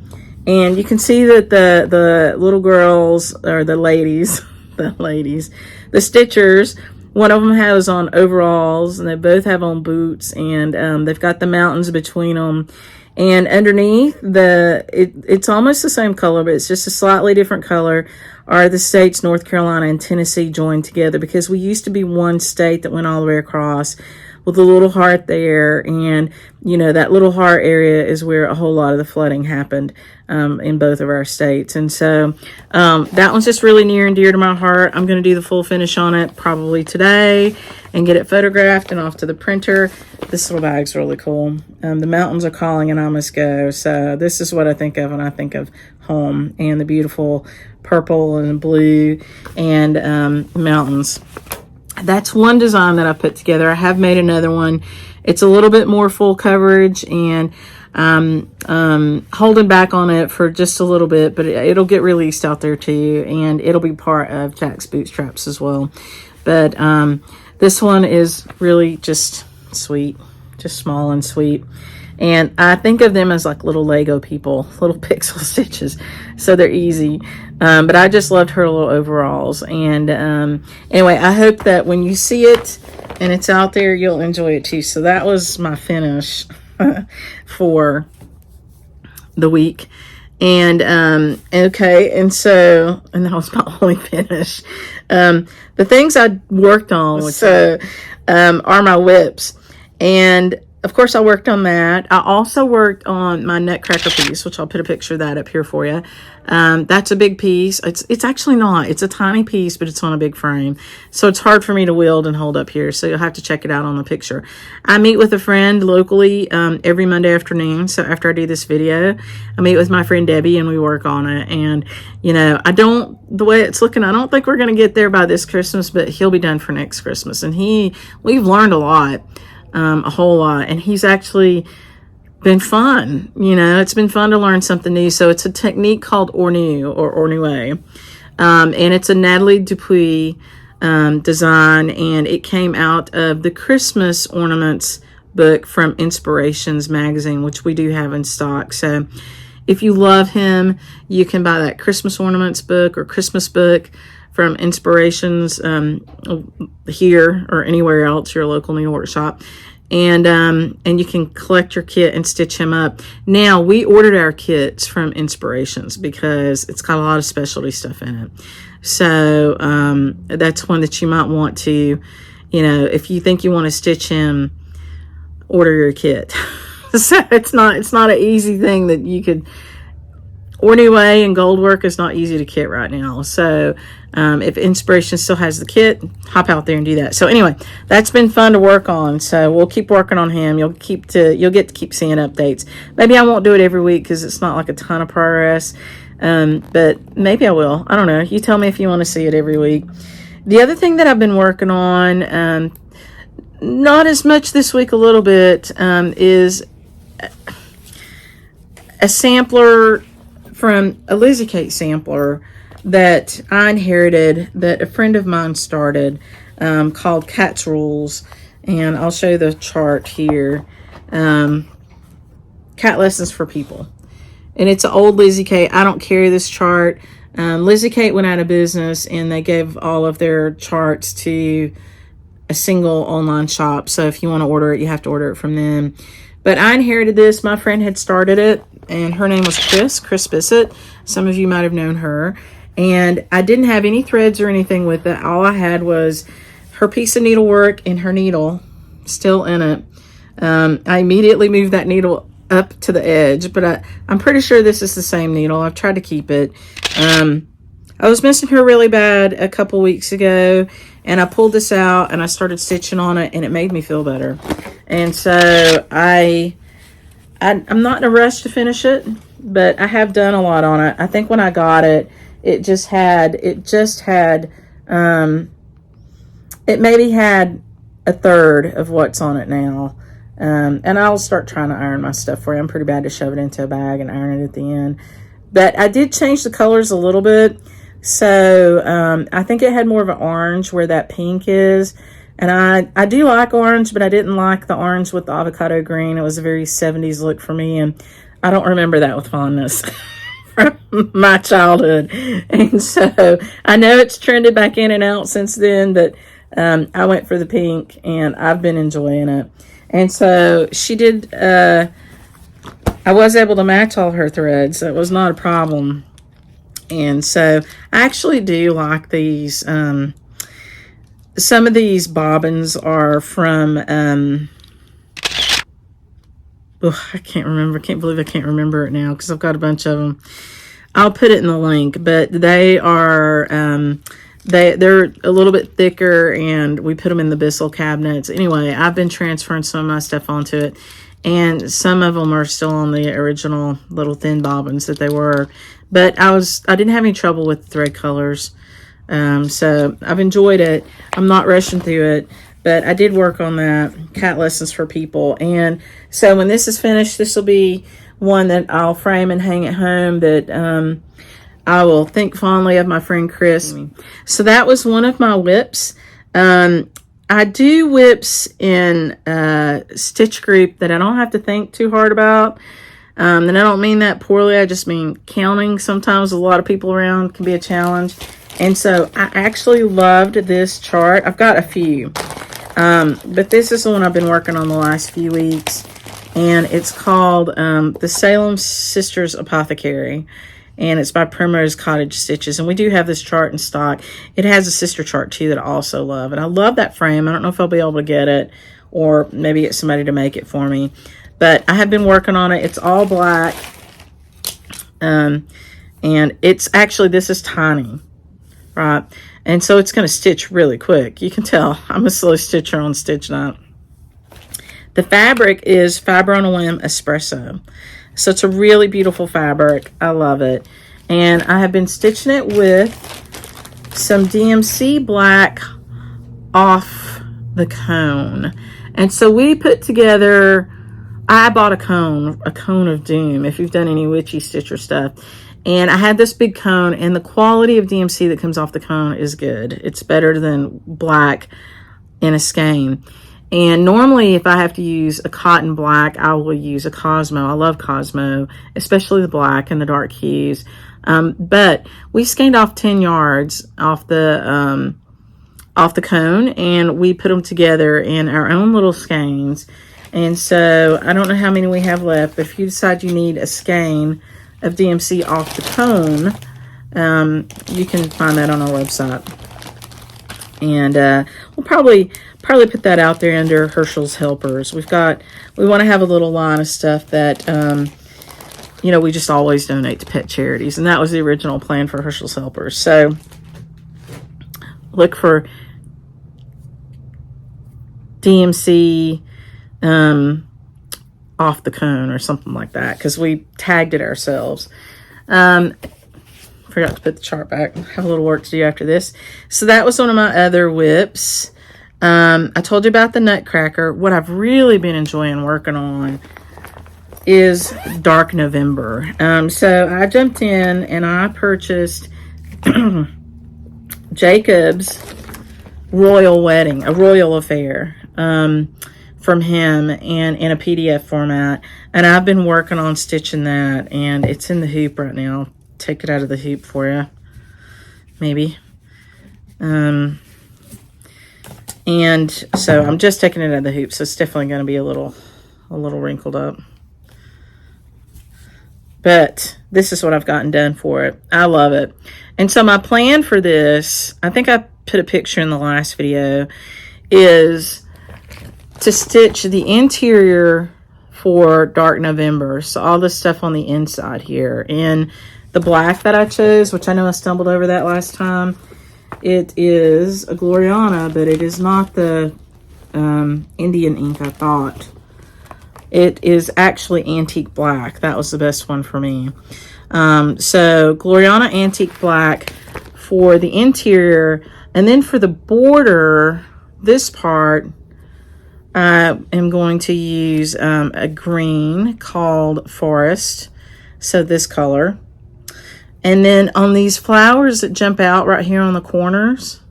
And you can see that the little girls, or the ladies, the stitchers, one of them has on overalls, and they both have on boots, and they've got the mountains between them. And underneath, it's almost the same color, but it's just a slightly different color, are the states North Carolina and Tennessee joined together, because we used to be one state that went all the way across with a little heart there. And, you know, that little heart area is where a whole lot of the flooding happened in both of our states. And so that one's just really near and dear to my heart. I'm going to do the full finish on it probably today and get it photographed and off to the printer. This little bag's really cool. The mountains are calling and I must go. So this is what I think of when I think of home, and the beautiful purple and blue and mountains. That's one design that I put together. I have made another one. It's a little bit more full coverage, and holding back on it for just a little bit, but it'll get released out there too, and it'll be part of Jack's bootstraps as well. But this one is really just sweet, just small and sweet. And I think of them as like little Lego people, little pixel stitches. So they're easy. But I just loved her little overalls. And anyway, I hope that when you see it and it's out there, you'll enjoy it too. So that was my finish for the week. And okay, and that was my only finish. The things I worked on are my whips. And of course, I worked on that. I also worked on my nutcracker piece, which I'll put a picture of that up here for you. That's a big piece. It's actually not. It's a tiny piece, but it's on a big frame. So it's hard for me to wield and hold up here. So you'll have to check it out on the picture. I meet with a friend locally every Monday afternoon. So after I do this video, I meet with my friend Debbie and we work on it. And, you know, the way it's looking, I don't think we're going to get there by this Christmas, but he'll be done for next Christmas. And we've learned a lot. A whole lot, and he's actually been fun. You know, it's been fun to learn something new. So it's a technique called ornu, or ornue, and it's a Natalie Dupuis design, and it came out of the Christmas ornaments book from Inspirations magazine, which we do have in stock. So if you love him, you can buy that Christmas ornaments book or Christmas book from Inspirations here or anywhere else, your local needlework shop. And you can collect your kit and stitch him up. Now, we ordered our kits from Inspirations because it's got a lot of specialty stuff in it. So that's one that you might want to, you know, if you think you want to stitch him, order your kit. So it's not an easy thing that you could. Ornue and gold work is not easy to kit right now. So if Inspiration still has the kit, hop out there and do that. So anyway, that's been fun to work on. So we'll keep working on him. You'll get to keep seeing updates. Maybe I won't do it every week because it's not like a ton of progress. But maybe I will. I don't know. You tell me if you want to see it every week. The other thing that I've been working on, not as much this week, a little bit, is a sampler from a Lizzie Kate sampler that I inherited, that a friend of mine started, called Cat's Rules. And I'll show you the chart here. Cat Lessons for People. And it's an old Lizzie Kate. I don't carry this chart. Lizzie Kate went out of business and they gave all of their charts to a single online shop. So if you want to order it, you have to order it from them. But I inherited this. My friend had started it, and her name was Chris Bissett. Some of you might have known her. And I didn't have any threads or anything with it. All I had was her piece of needlework and her needle still in it. I immediately moved that needle up to the edge, but I'm pretty sure this is the same needle. I've tried to keep it. I was missing her really bad a couple weeks ago, and I pulled this out and I started stitching on it, and it made me feel better. And so I'm not in a rush to finish it, but I have done a lot on it. I think when I got it, it maybe had a third of what's on it now. And I'll start trying to iron my stuff for you. I'm pretty bad to shove it into a bag and iron it at the end. But I did change the colors a little bit. So I think it had more of an orange where that pink is. And I do like orange, but I didn't like the orange with the avocado green. It was a very 70s look for me, and I don't remember that with fondness from my childhood. And so I know it's trended back in and out since then, but I went for the pink, and I've been enjoying it. And so she did, I was able to match all her threads, so it was not a problem. And so I actually do like these. Some of these bobbins are from, I can't remember. I can't believe I can't remember it now because I've got a bunch of them. I'll put it in the link, but they are, they're a little bit thicker, and we put them in the Bissell cabinets. Anyway, I've been transferring some of my stuff onto it, and some of them are still on the original little thin bobbins that they were. But I didn't have any trouble with thread colors. So I've enjoyed it. I'm not rushing through it, but I did work on that, cat lessons for people. And so when this is finished, this will be one that I'll frame and hang at home that, I will think fondly of my friend Chris. So that was one of my whips. I do whips in, Stitch Group that I don't have to think too hard about. And I don't mean that poorly. I just mean counting sometimes with a lot of people around can be a challenge. And so I actually loved this chart. I've got a few, but this is the one I've been working on the last few weeks. And it's called the Salem Sisters Apothecary. And it's by Primrose Cottage Stitches. And we do have this chart in stock. It has a sister chart too that I also love. And I love that frame. I don't know if I'll be able to get it or maybe get somebody to make it for me. But I have been working on it. It's all black. And it's actually, this is tiny. Right, and so it's going to stitch really quick. You can tell I'm a slow stitcher on Stitch Night. The fabric is Fiber on a Whim Espresso. So it's a really beautiful fabric. I love it. And I have been stitching it with some DMC black off the cone. And so we put together, I bought a cone of doom, if you've done any witchy stitcher stuff. And I had this big cone, and the quality of DMC that comes off the cone is good. It's better than black in a skein. And normally if I have to use a cotton black, I will use a Cosmo. I love Cosmo, especially the black and the dark hues. But we skeined off 10 yards off the cone, and we put them together in our own little skeins. And so I don't know how many we have left, but if you decide you need a skein of DMC off the cone, you can find that on our website. And we'll probably put that out there under Herschel's Helpers. We want to have a little line of stuff that we just always donate to pet charities, and that was the original plan for Herschel's Helpers. So look for DMC off the cone or something like that, because we tagged it ourselves. Forgot to put the chart back. Have a little work to do after this. So that was one of my other whips. I told you about the Nutcracker. What I've really been enjoying working on is Dark November. So I jumped in and I purchased Jacob's Royal Wedding, a Royal Affair, from him, and in a PDF format. And I've been working on stitching that, and it's in the hoop right now. I'll take it out of the hoop for you, maybe. And so I'm just taking it out of the hoop, so it's definitely going to be a little wrinkled up. But this is what I've gotten done for it. I love it. And so my plan for this, I think I put a picture in the last video, is to stitch the interior for Dark November. So all this stuff on the inside here. And the black that I chose, which I know I stumbled over that last time, it is a Gloriana, but it is not the Indian ink I thought. It is actually antique black. That was the best one for me. So Gloriana antique black for the interior. And then for the border, this part, I am going to use a green called Forest, so this color. And then on these flowers that jump out right here on the corners,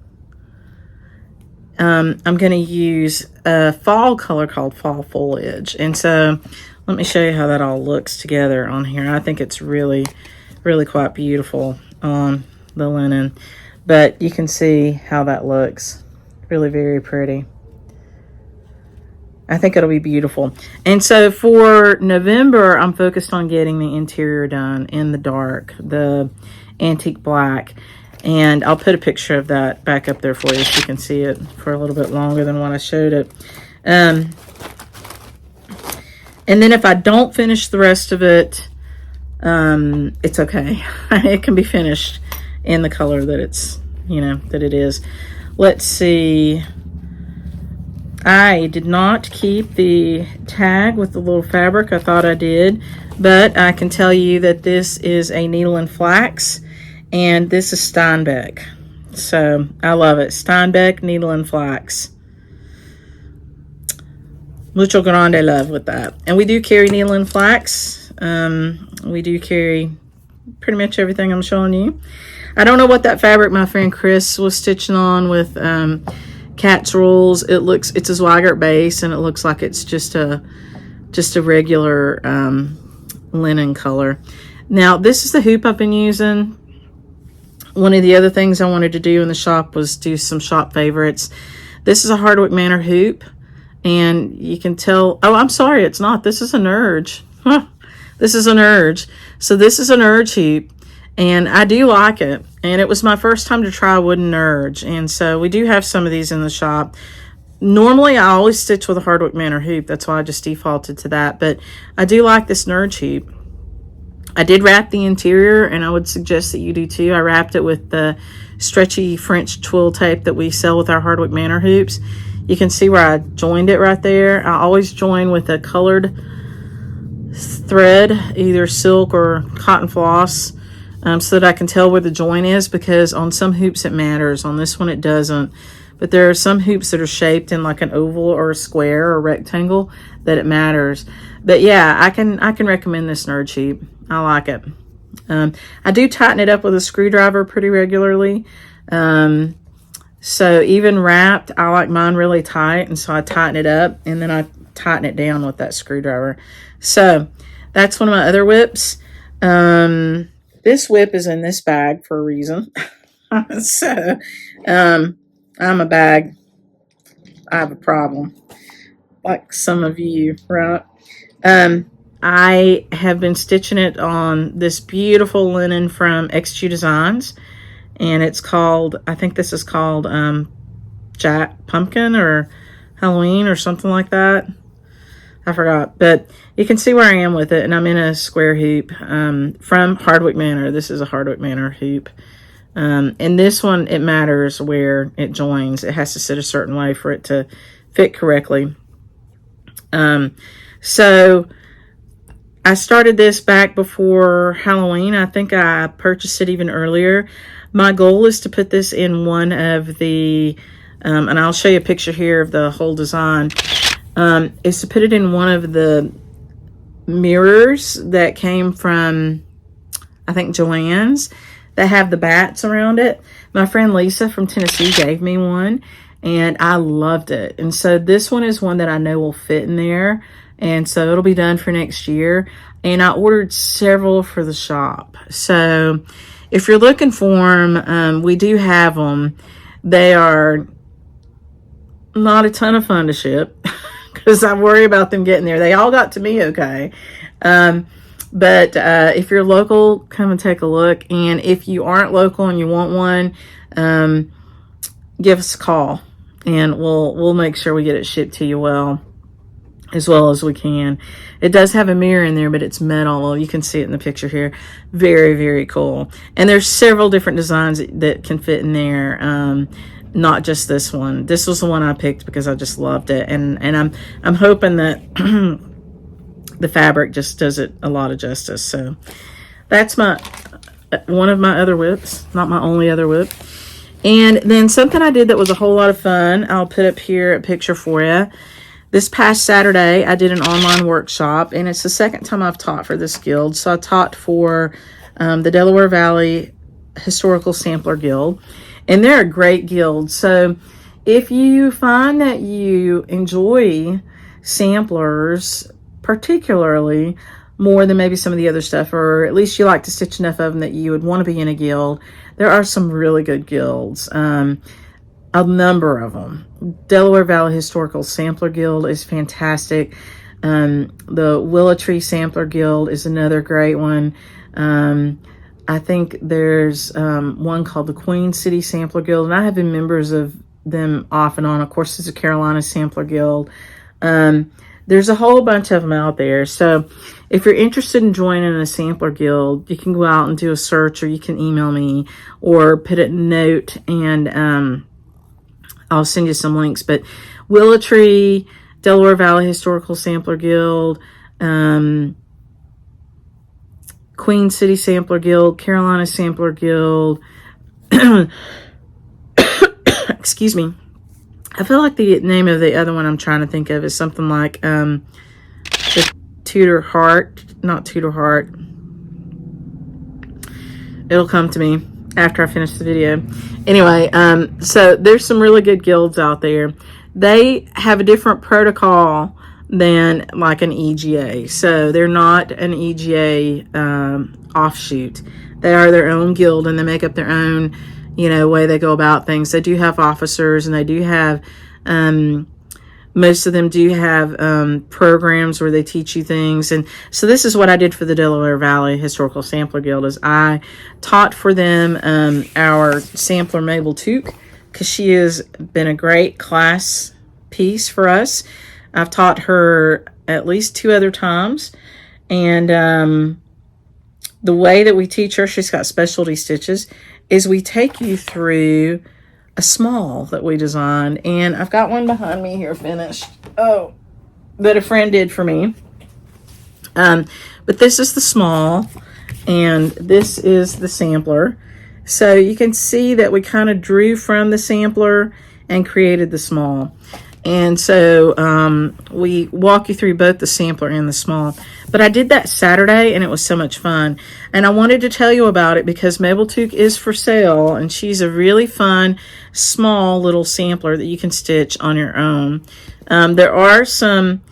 I'm going to use a fall color called Fall Foliage. And so let me show you how that all looks together on here. I think it's really, really quite beautiful on the linen. But you can see how that looks. Really very pretty. I think it'll be beautiful. And so for November, I'm focused on getting the interior done in the dark, the antique black. And I'll put a picture of that back up there for you so you can see it for a little bit longer than when I showed it. And then if I don't finish the rest of it, it's okay. It can be finished in the color that it's, you know, that it is. Let's see. I did not keep the tag with the little fabric. I thought I did, but I can tell you that this is a needle and flax, and this is Steinbeck. So I love it. Steinbeck needle and flax. Mucho grande love with that. And we do carry needle and flax. We do carry pretty much everything I'm showing you. I don't know what that fabric my friend Chris was stitching on with Cat's Rules. It's a Zweigart base, and it looks like it's just a regular linen color. Now this is the hoop I've been using. One of the other things I wanted to do in the shop was do some shop favorites. This is a Hardwick Manor hoop, and you can tell, oh, I'm sorry, it's not. This is an urge. This is an urge. So this is an urge hoop, and I do like it. And it was my first time to try a wooden urge, and so we do have some of these in the shop. Normally, I always stitch with a Hardwick Manor hoop. That's why I just defaulted to that. But I do like this urge hoop. I did wrap the interior, and I would suggest that you do too. I wrapped it with the stretchy French twill tape that we sell with our Hardwick Manor hoops. You can see where I joined it right there. I always join with a colored thread, either silk or cotton floss, so that I can tell where the join is, because on some hoops it matters. On this one it doesn't. But there are some hoops that are shaped in like an oval or a square or rectangle that it matters. But yeah, I can recommend this nerd hoop. I like it. I do tighten it up with a screwdriver pretty regularly. So even wrapped, I like mine really tight, and so I tighten it up and then I tighten it down with that screwdriver. So that's one of my other whips. This whip is in this bag for a reason. So I'm a bag. I have a problem, like some of you, right? I have been stitching it on this beautiful linen from XQ Designs, and it's called, I think this is called Jack Pumpkin or Halloween or something like that. I forgot, but you can see where I am with it, and I'm in a square hoop from Hardwick Manor. This is a Hardwick Manor hoop. And this one, it matters where it joins. It has to sit a certain way for it to fit correctly. So I started this back before Halloween. I think I purchased it even earlier. My goal is to put this in one of the, and I'll show you a picture here of the whole design, is to put it in one of the mirrors that came from, I think, Joann's, that have the bats around it. My friend Lisa from Tennessee gave me one, and I loved it. And so this one is one that I know will fit in there, and so it'll be done for next year. And I ordered several for the shop. So if you're looking for them, we do have them. They are not a ton of fun to ship because I worry about them getting there. They all got to me okay. But if you're local, come and take a look. And if you aren't local and you want one, give us a call, and we'll make sure we get it shipped to you as well as we can. It does have a mirror in there, but it's metal. You can see it in the picture here. Very, very cool. And there's several different designs that can fit in there. Not just this one. This was the one I picked because I just loved it. And I'm hoping that the fabric just does it a lot of justice. So that's one of my other whips, not my only other whip. And then something I did that was a whole lot of fun, I'll put up here a picture for you. This past Saturday, I did an online workshop, and it's the second time I've taught for this guild. So I taught for the Delaware Valley Historical Sampler Guild, and they're a great guild. So if you find that you enjoy samplers particularly more than maybe some of the other stuff, or at least you like to stitch enough of them that you would want to be in a guild, there are some really good guilds. A number of them. Delaware Valley Historical Sampler Guild is fantastic. The Willow Tree Sampler Guild is another great one. I think there's one called the Queen City Sampler Guild, and I have been members of them off and on. Of course, there's a Carolina Sampler Guild. There's a whole bunch of them out there. So if you're interested in joining a sampler guild, you can go out and do a search, or you can email me or put a note, and I'll send you some links. But Willow Tree, Delaware Valley Historical Sampler Guild, Queen City Sampler Guild, Carolina Sampler Guild. Excuse me. I feel like the name of the other one I'm trying to think of is something like the Tudor Heart. Not Tudor Heart. It'll come to me after I finish the video. Anyway, so there's some really good guilds out there. They have a different protocol than like an EGA. So they're not an EGA offshoot. They are their own guild, and they make up their own, you know, way they go about things. They do have officers, and they do have, most of them do have programs where they teach you things. And so this is what I did for the Delaware Valley Historical Sampler Guild, is I taught for them our sampler Mabel Took, because she has been a great class piece for us. I've taught her at least 2 other times, and the way that we teach her, she's got specialty stitches, is we take you through a small that we designed. And I've got one behind me here finished. Oh, that a friend did for me. But this is the small, and this is the sampler. So you can see that we kind of drew from the sampler and created the small. And so we walk you through both the sampler and the small. But I did that Saturday, and it was so much fun. And I wanted to tell you about it because Mabel Took is for sale, and she's a really fun, small little sampler that you can stitch on your own. There are some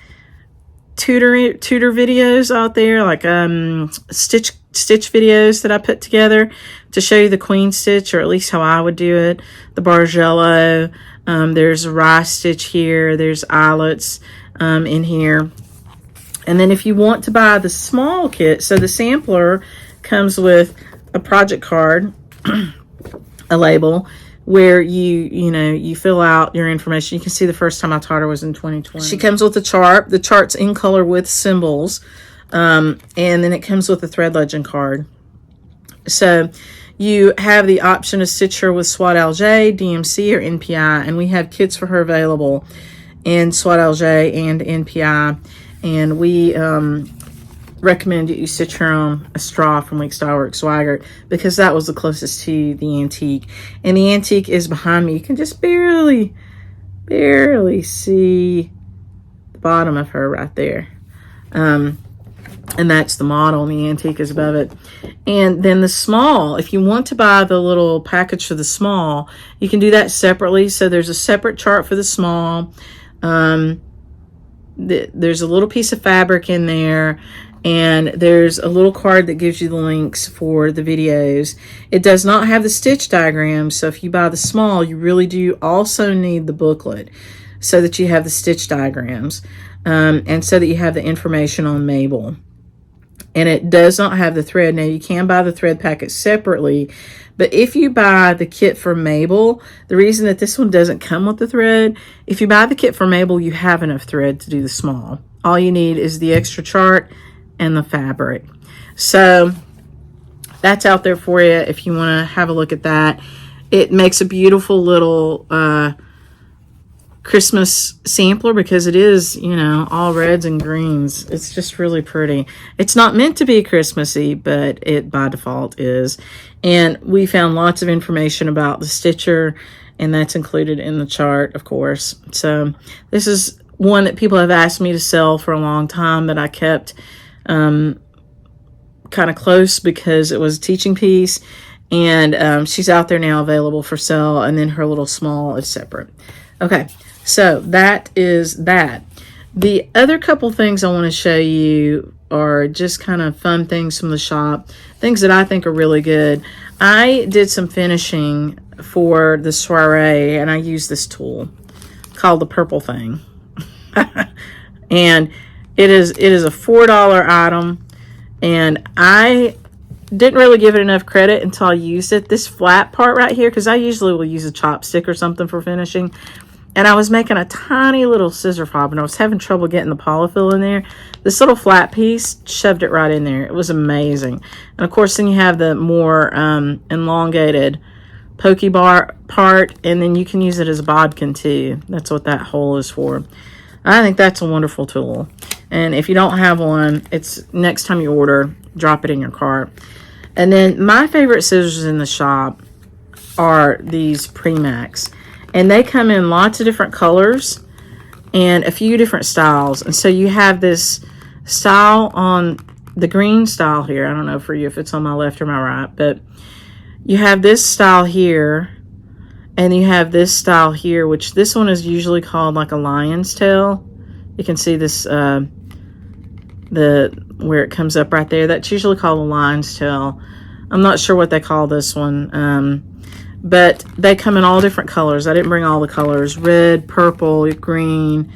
tutor videos out there, like stitch videos that I put together to show you the queen stitch, or at least how I would do it. The Bargello. There's a rice stitch here. There's eyelets in here. And then if you want to buy the small kit, so the sampler comes with a project card, a label, where you fill out your information. You can see the first time I taught her was in 2020. She comes with a chart. The chart's in color with symbols. And then it comes with a thread legend card. So you have the option to stitch her with SWAT LJ, DMC, or NPI. And we have kits for her available in SWAT LJ and NPI. And we recommend that you stitch her on a straw from Week Style Work Swagger, because that was the closest to the antique. And the antique is behind me. You can just barely see the bottom of her right there. And that's the model, and the antique is above it. And then the small, if you want to buy the little package for the small, you can do that separately. So there's a separate chart for the small. There's a little piece of fabric in there, and there's a little card that gives you the links for the videos. It does not have the stitch diagrams, so if you buy the small, you really do also need the booklet so that you have the stitch diagrams, and so that you have the information on Mabel. And it does not have the thread. Now, you can buy the thread packet separately, but if you buy the kit for Mabel, the reason that this one doesn't come with the thread, if you buy the kit for Mabel, you have enough thread to do the small. All you need is the extra chart and the fabric. So that's out there for you if you want to have a look at that. It makes a beautiful little Christmas sampler, because it is, all reds and greens. It's just really pretty. It's not meant to be Christmassy, but it by default is. And we found lots of information about the stitcher, and that's included in the chart, of course. So this is one that people have asked me to sell for a long time that I kept kind of close because it was a teaching piece. And she's out there now available for sale. And then her little small is separate. Okay, so that is that. The other couple things I want to show you are just kind of fun things from the shop. Things that I think are really good. I did some finishing for the soiree, and I used this tool called the purple thing. And it is a $4 item, and I didn't really give it enough credit until I used it. This flat part right here, because I usually will use a chopstick or something for finishing, and I was making a tiny little scissor fob, and I was having trouble getting the polyfill in there. This little flat piece shoved it right in there. It was amazing. And of course, then you have the more elongated pokey bar part, and then you can use it as a bodkin too. That's what that hole is for. I think that's a wonderful tool. And if you don't have one, it's next time you order, drop it in your cart. And then my favorite scissors in the shop are these Premax. And they come in lots of different colors and a few different styles. And so you have this style on the green style here. I don't know for you if it's on my left or my right, but you have this style here, and you have this style here, which this one is usually called like a lion's tail. You can see this, where it comes up right there. That's usually called a lion's tail. I'm not sure what they call this one. But they come in all different colors. I didn't bring all the colors. Red, purple, green.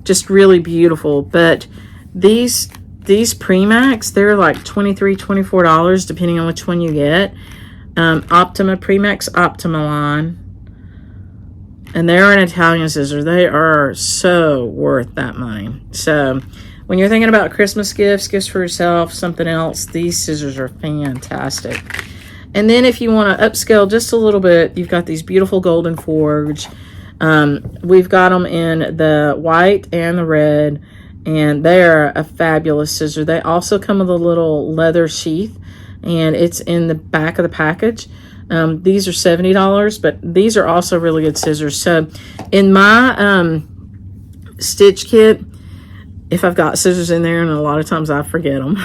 Just really beautiful. But these Premax, they're like $23, $24 depending on which one you get. Optima Premax Optima line. And they're an Italian scissor. They are so worth that money. So when you're thinking about Christmas gifts for yourself, something else, these scissors are fantastic. And then if you want to upscale just a little bit, you've got these beautiful golden forge. We've got them in the white and the red, and they are a fabulous scissor. They also come with a little leather sheath, and it's in the back of the package. These are $70, but these are also really good scissors. So in my stitch kit, if I've got scissors in there, and a lot of times I forget them,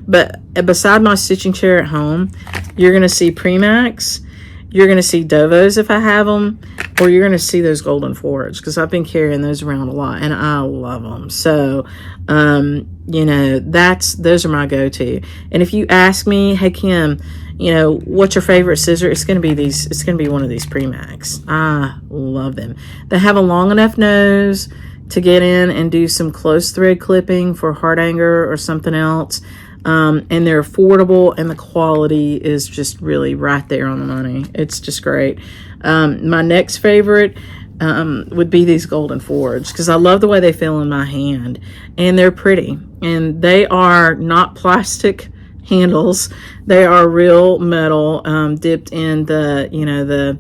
but beside my stitching chair at home, you're going to see Premax, you're going to see Dovos if I have them, or you're going to see those Golden Forge, because I've been carrying those around a lot, and I love them. So, you know, those are my go-to. And if you ask me, hey, Kim, you know, what's your favorite scissor? It's going to be one of these Premax. I love them. They have a long enough nose to get in and do some close thread clipping for heart anger or something else. And they're affordable, and the quality is just really right there on the money. It's just great. My next favorite would be these Golden Forge, because I love the way they feel in my hand, and they're pretty, and they are not plastic handles. They are real metal, dipped in the, you know,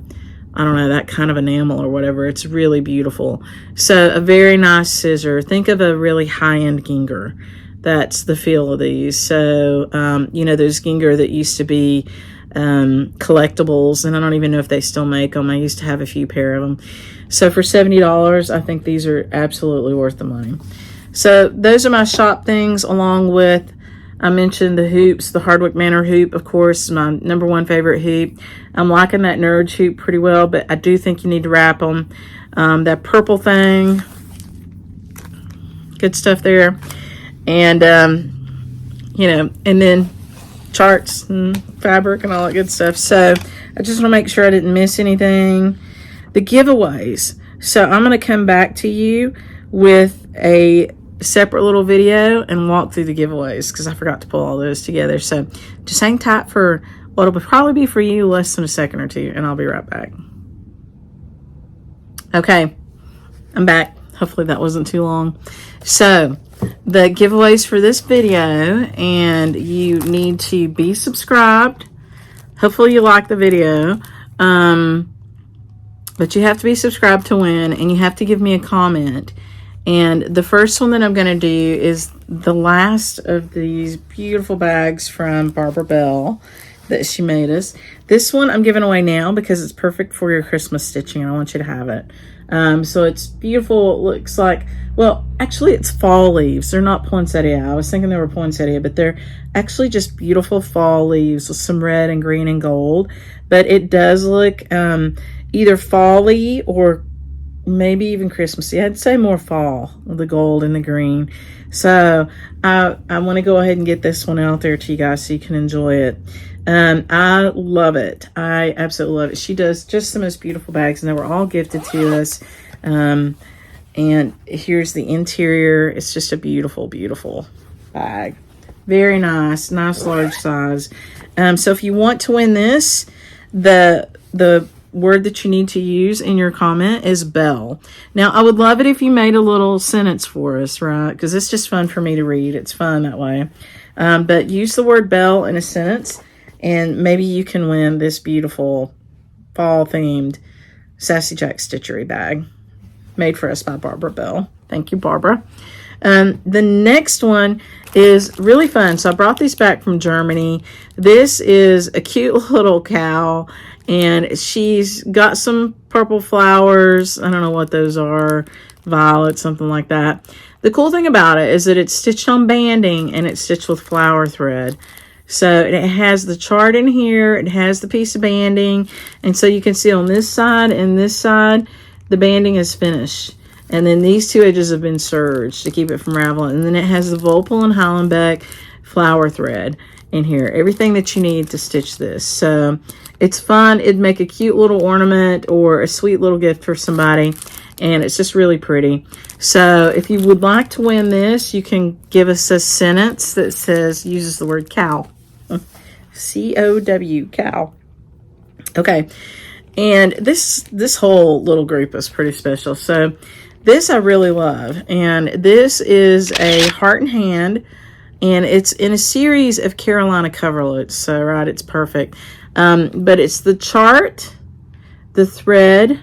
I don't know, that kind of enamel or whatever. It's really beautiful. So a very nice scissor. Think of a really high-end Ginger. That's the feel of these. So, you know, those Ginger that used to be collectibles, and I don't even know if they still make them. I used to have a few pair of them. So for $70, I think these are absolutely worth the money. So those are my shop things, along with, I mentioned the hoops, the Hardwick Manor hoop, of course, my #1 favorite hoop. I'm liking that Nerd hoop pretty well, but I do think you need to wrap them. That purple thing, good stuff there. And, you know, and then charts and fabric and all that good stuff. So I just want to make sure I didn't miss anything. The giveaways. So I'm going to come back to you with a separate little video and walk through the giveaways, because I forgot to pull all those together. So just hang tight for what'll probably be for you less than a second or two, and I'll be right back. Okay, I'm back. Hopefully that wasn't too long. So the giveaways for this video, and you need to be subscribed. Hopefully you like the video, but you have to be subscribed to win, and you have to give me a comment. And the first one that I'm going to do is the last of these beautiful bags from Barbara Bell that she made us. This one I'm giving away now because it's perfect for your Christmas stitching, and I want you to have it. So it's beautiful. It looks like, well, actually it's fall leaves. They're not poinsettia. I was thinking they were poinsettia, but they're actually just beautiful fall leaves with some red and green and gold. But it does look either fall-y or maybe even Christmassy. I'd say more fall, the gold and the green. So I want to go ahead and get this one out there to you guys so you can enjoy it. I love it. I absolutely love it. She does just the most beautiful bags, and they were all gifted to us. And here's the interior. It's just a beautiful, beautiful bag. Very nice, nice large size. So if you want to win this, the word that you need to use in your comment is bell. Now, I would love it if you made a little sentence for us, right? Because it's just fun for me to read. It's fun that way. But use the word bell in a sentence, and maybe you can win this beautiful fall-themed Sassy Jack Stitchery bag made for us by Barbara Bell. Thank you, Barbara. The next one is really fun. So I brought these back from Germany. This is a cute little cow, and she's got some purple flowers. I don't know what those are, violet, something like that. The cool thing about it is that it's stitched on banding and it's stitched with flower thread. So it has the chart in here, it has the piece of banding, and so you can see on this side and this side, the banding is finished. And then these two edges have been serged to keep it from raveling. And then it has the Volpel and Hollenbeck flower thread in here. Everything that you need to stitch this. So it's fun. It'd make a cute little ornament or a sweet little gift for somebody. And it's just really pretty. So if you would like to win this, you can give us a sentence that says, uses the word cow. C-O-W, cow. Okay. And this whole little group is pretty special. So this I really love. And this is a heart and hand. And it's in a series of Carolina coverlets. So, right, it's perfect. But it's the chart, the thread,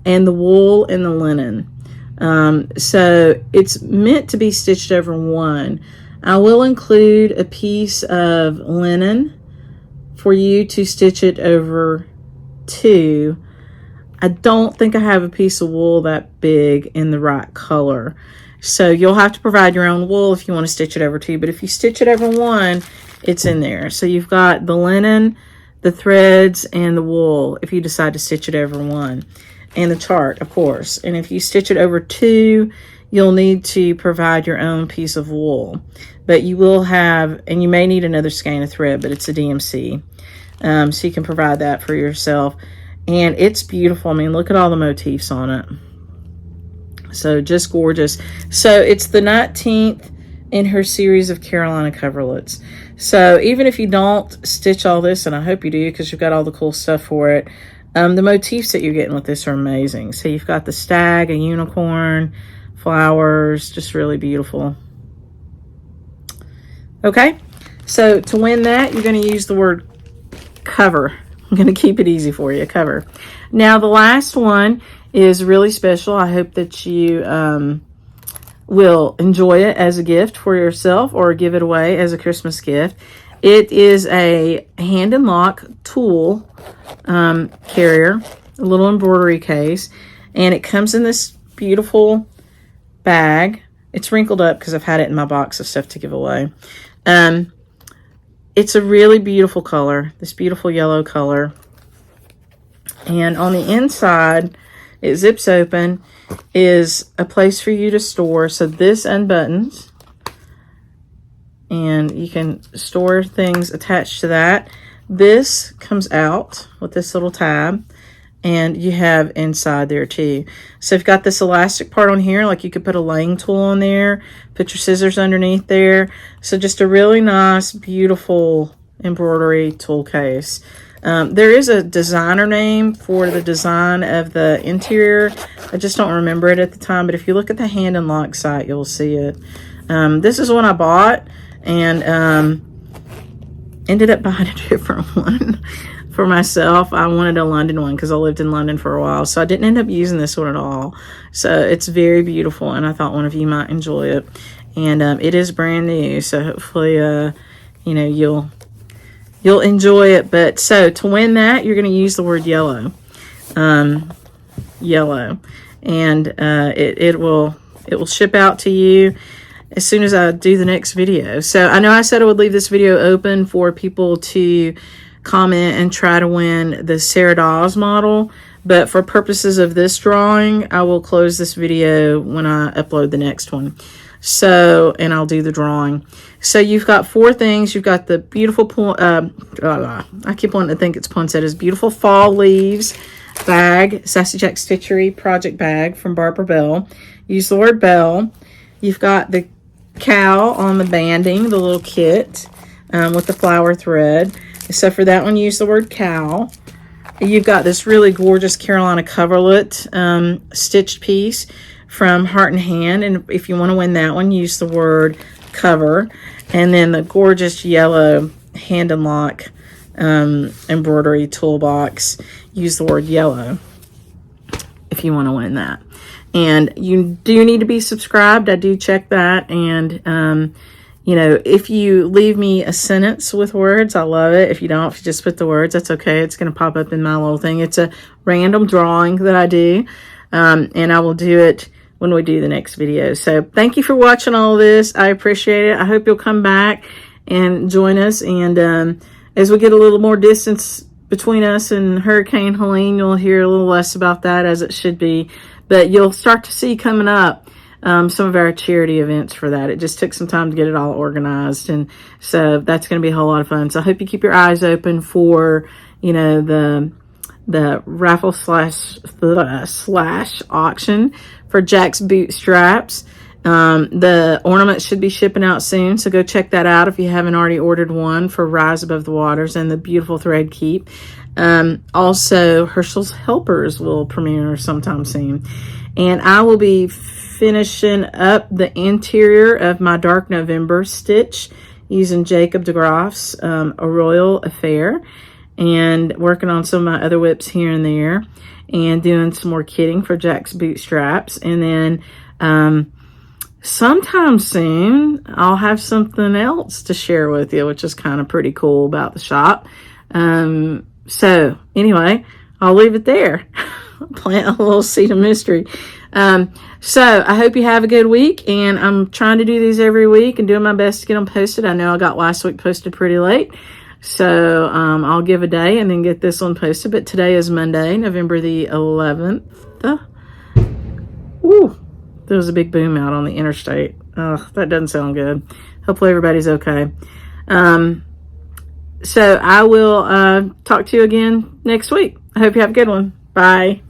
and the wool and the linen. So it's meant to be stitched over one. I will include a piece of linen for you to stitch it over two. I don't think I have a piece of wool that big in the right color. So you'll have to provide your own wool if you want to stitch it over two. But if you stitch it over one, it's in there. So you've got the linen, the threads, and the wool if you decide to stitch it over one. And the chart, of course. And if you stitch it over two, you'll need to provide your own piece of wool. But you will have, and you may need another skein of thread, but it's a DMC. So you can provide that for yourself. And it's beautiful. I mean, look at all the motifs on it. So just gorgeous. So it's the 19th in her series of Carolina coverlets. So even if you don't stitch all this, and I hope you do because you've got all the cool stuff for it, the motifs that you're getting with this are amazing. So you've got the stag, a unicorn, flowers, just really beautiful. Okay, so to win that, you're going to use the word cover. I'm going to keep it easy for you, cover. Now, the last one is really special. I hope that you will enjoy it as a gift for yourself or give it away as a Christmas gift. It is a hand and lock tulle carrier, a little embroidery case, and it comes in this beautiful bag. It's wrinkled up because I've had it in my box of stuff to give away. It's a really beautiful color, this beautiful yellow color. And on the inside, it zips open, is a place for you to store. So this unbuttons, and you can store things attached to that. This comes out with this little tab, and you have inside there too. So you've got this elastic part on here, like you could put a laying tool on there, put your scissors underneath there. So just a really nice, beautiful embroidery tool case. There is a designer name for the design of the interior. I just don't remember it at the time, but if you look at the Hand and Lock site, you'll see it. This is one I bought, and ended up buying a different one for myself. I wanted a London one because I lived in London for a while, so I didn't end up using this one at all. So it's very beautiful, and I thought one of you might enjoy it. And it is brand new, so hopefully you know, you'll enjoy it. But so to win that, you're going to use the word yellow. Yellow. and it will ship out to you as soon as I do the next video. So I know I said I would leave this video open for people to comment and try to win the Sarah Dawes model, but for purposes of this drawing, I will close this video when I upload the next one. So, and I'll do the drawing. So you've got 4 things. You've got the beautiful, I keep wanting to think it's poinsettias, beautiful fall leaves bag, Sassy Jack Stitchery project bag from Barbara Bell. Use the word bell. You've got the cow on the banding, the little kit with the flower thread. So for that one, use the word cow. You've got this really gorgeous Carolina coverlet stitched piece from Heart and Hand, and if you want to win that one, use the word cover. And then the gorgeous yellow hand and lock embroidery toolbox, use the word yellow if you want to win that. And you do need to be subscribed. I do check that. And you know, if you leave me a sentence with words, I love it. If you don't, if you just put the words, that's okay. It's going to pop up in my little thing. It's a random drawing that I do, and I will do it when we do the next video. So thank you for watching all of this. I appreciate it. I hope you'll come back and join us. And as we get a little more distance between us and Hurricane Helene, you'll hear a little less about that, as it should be. But you'll start to see coming up some of our charity events for that. It just took some time to get it all organized. And so that's going to be a whole lot of fun. So I hope you keep your eyes open for, you know, the raffle slash auction for Jack's bootstraps. The ornaments should be shipping out soon, so go check that out if you haven't already ordered one for Rise Above the Waters and the beautiful thread keep. Also, Herschel's Helpers will premiere sometime soon. And I will be finishing up the interior of my Dark November stitch using Jacob DeGraff's A Royal Affair, and working on some of my other whips here and there, and doing some more kitting for Jack's bootstraps. And then sometime soon I'll have something else to share with you, which is kind of pretty cool about the shop. So anyway, I'll leave it there. Plant a little seed of mystery. So I hope you have a good week, and I'm trying to do these every week and doing my best to get them posted. I know I got last week posted pretty late, so I'll give a day and then get this one posted. But today is Monday, November the 11th. Ooh, there was a big boom out on the interstate. That doesn't sound good. Hopefully everybody's okay. So I will talk to you again next week. I hope you have a good one. Bye.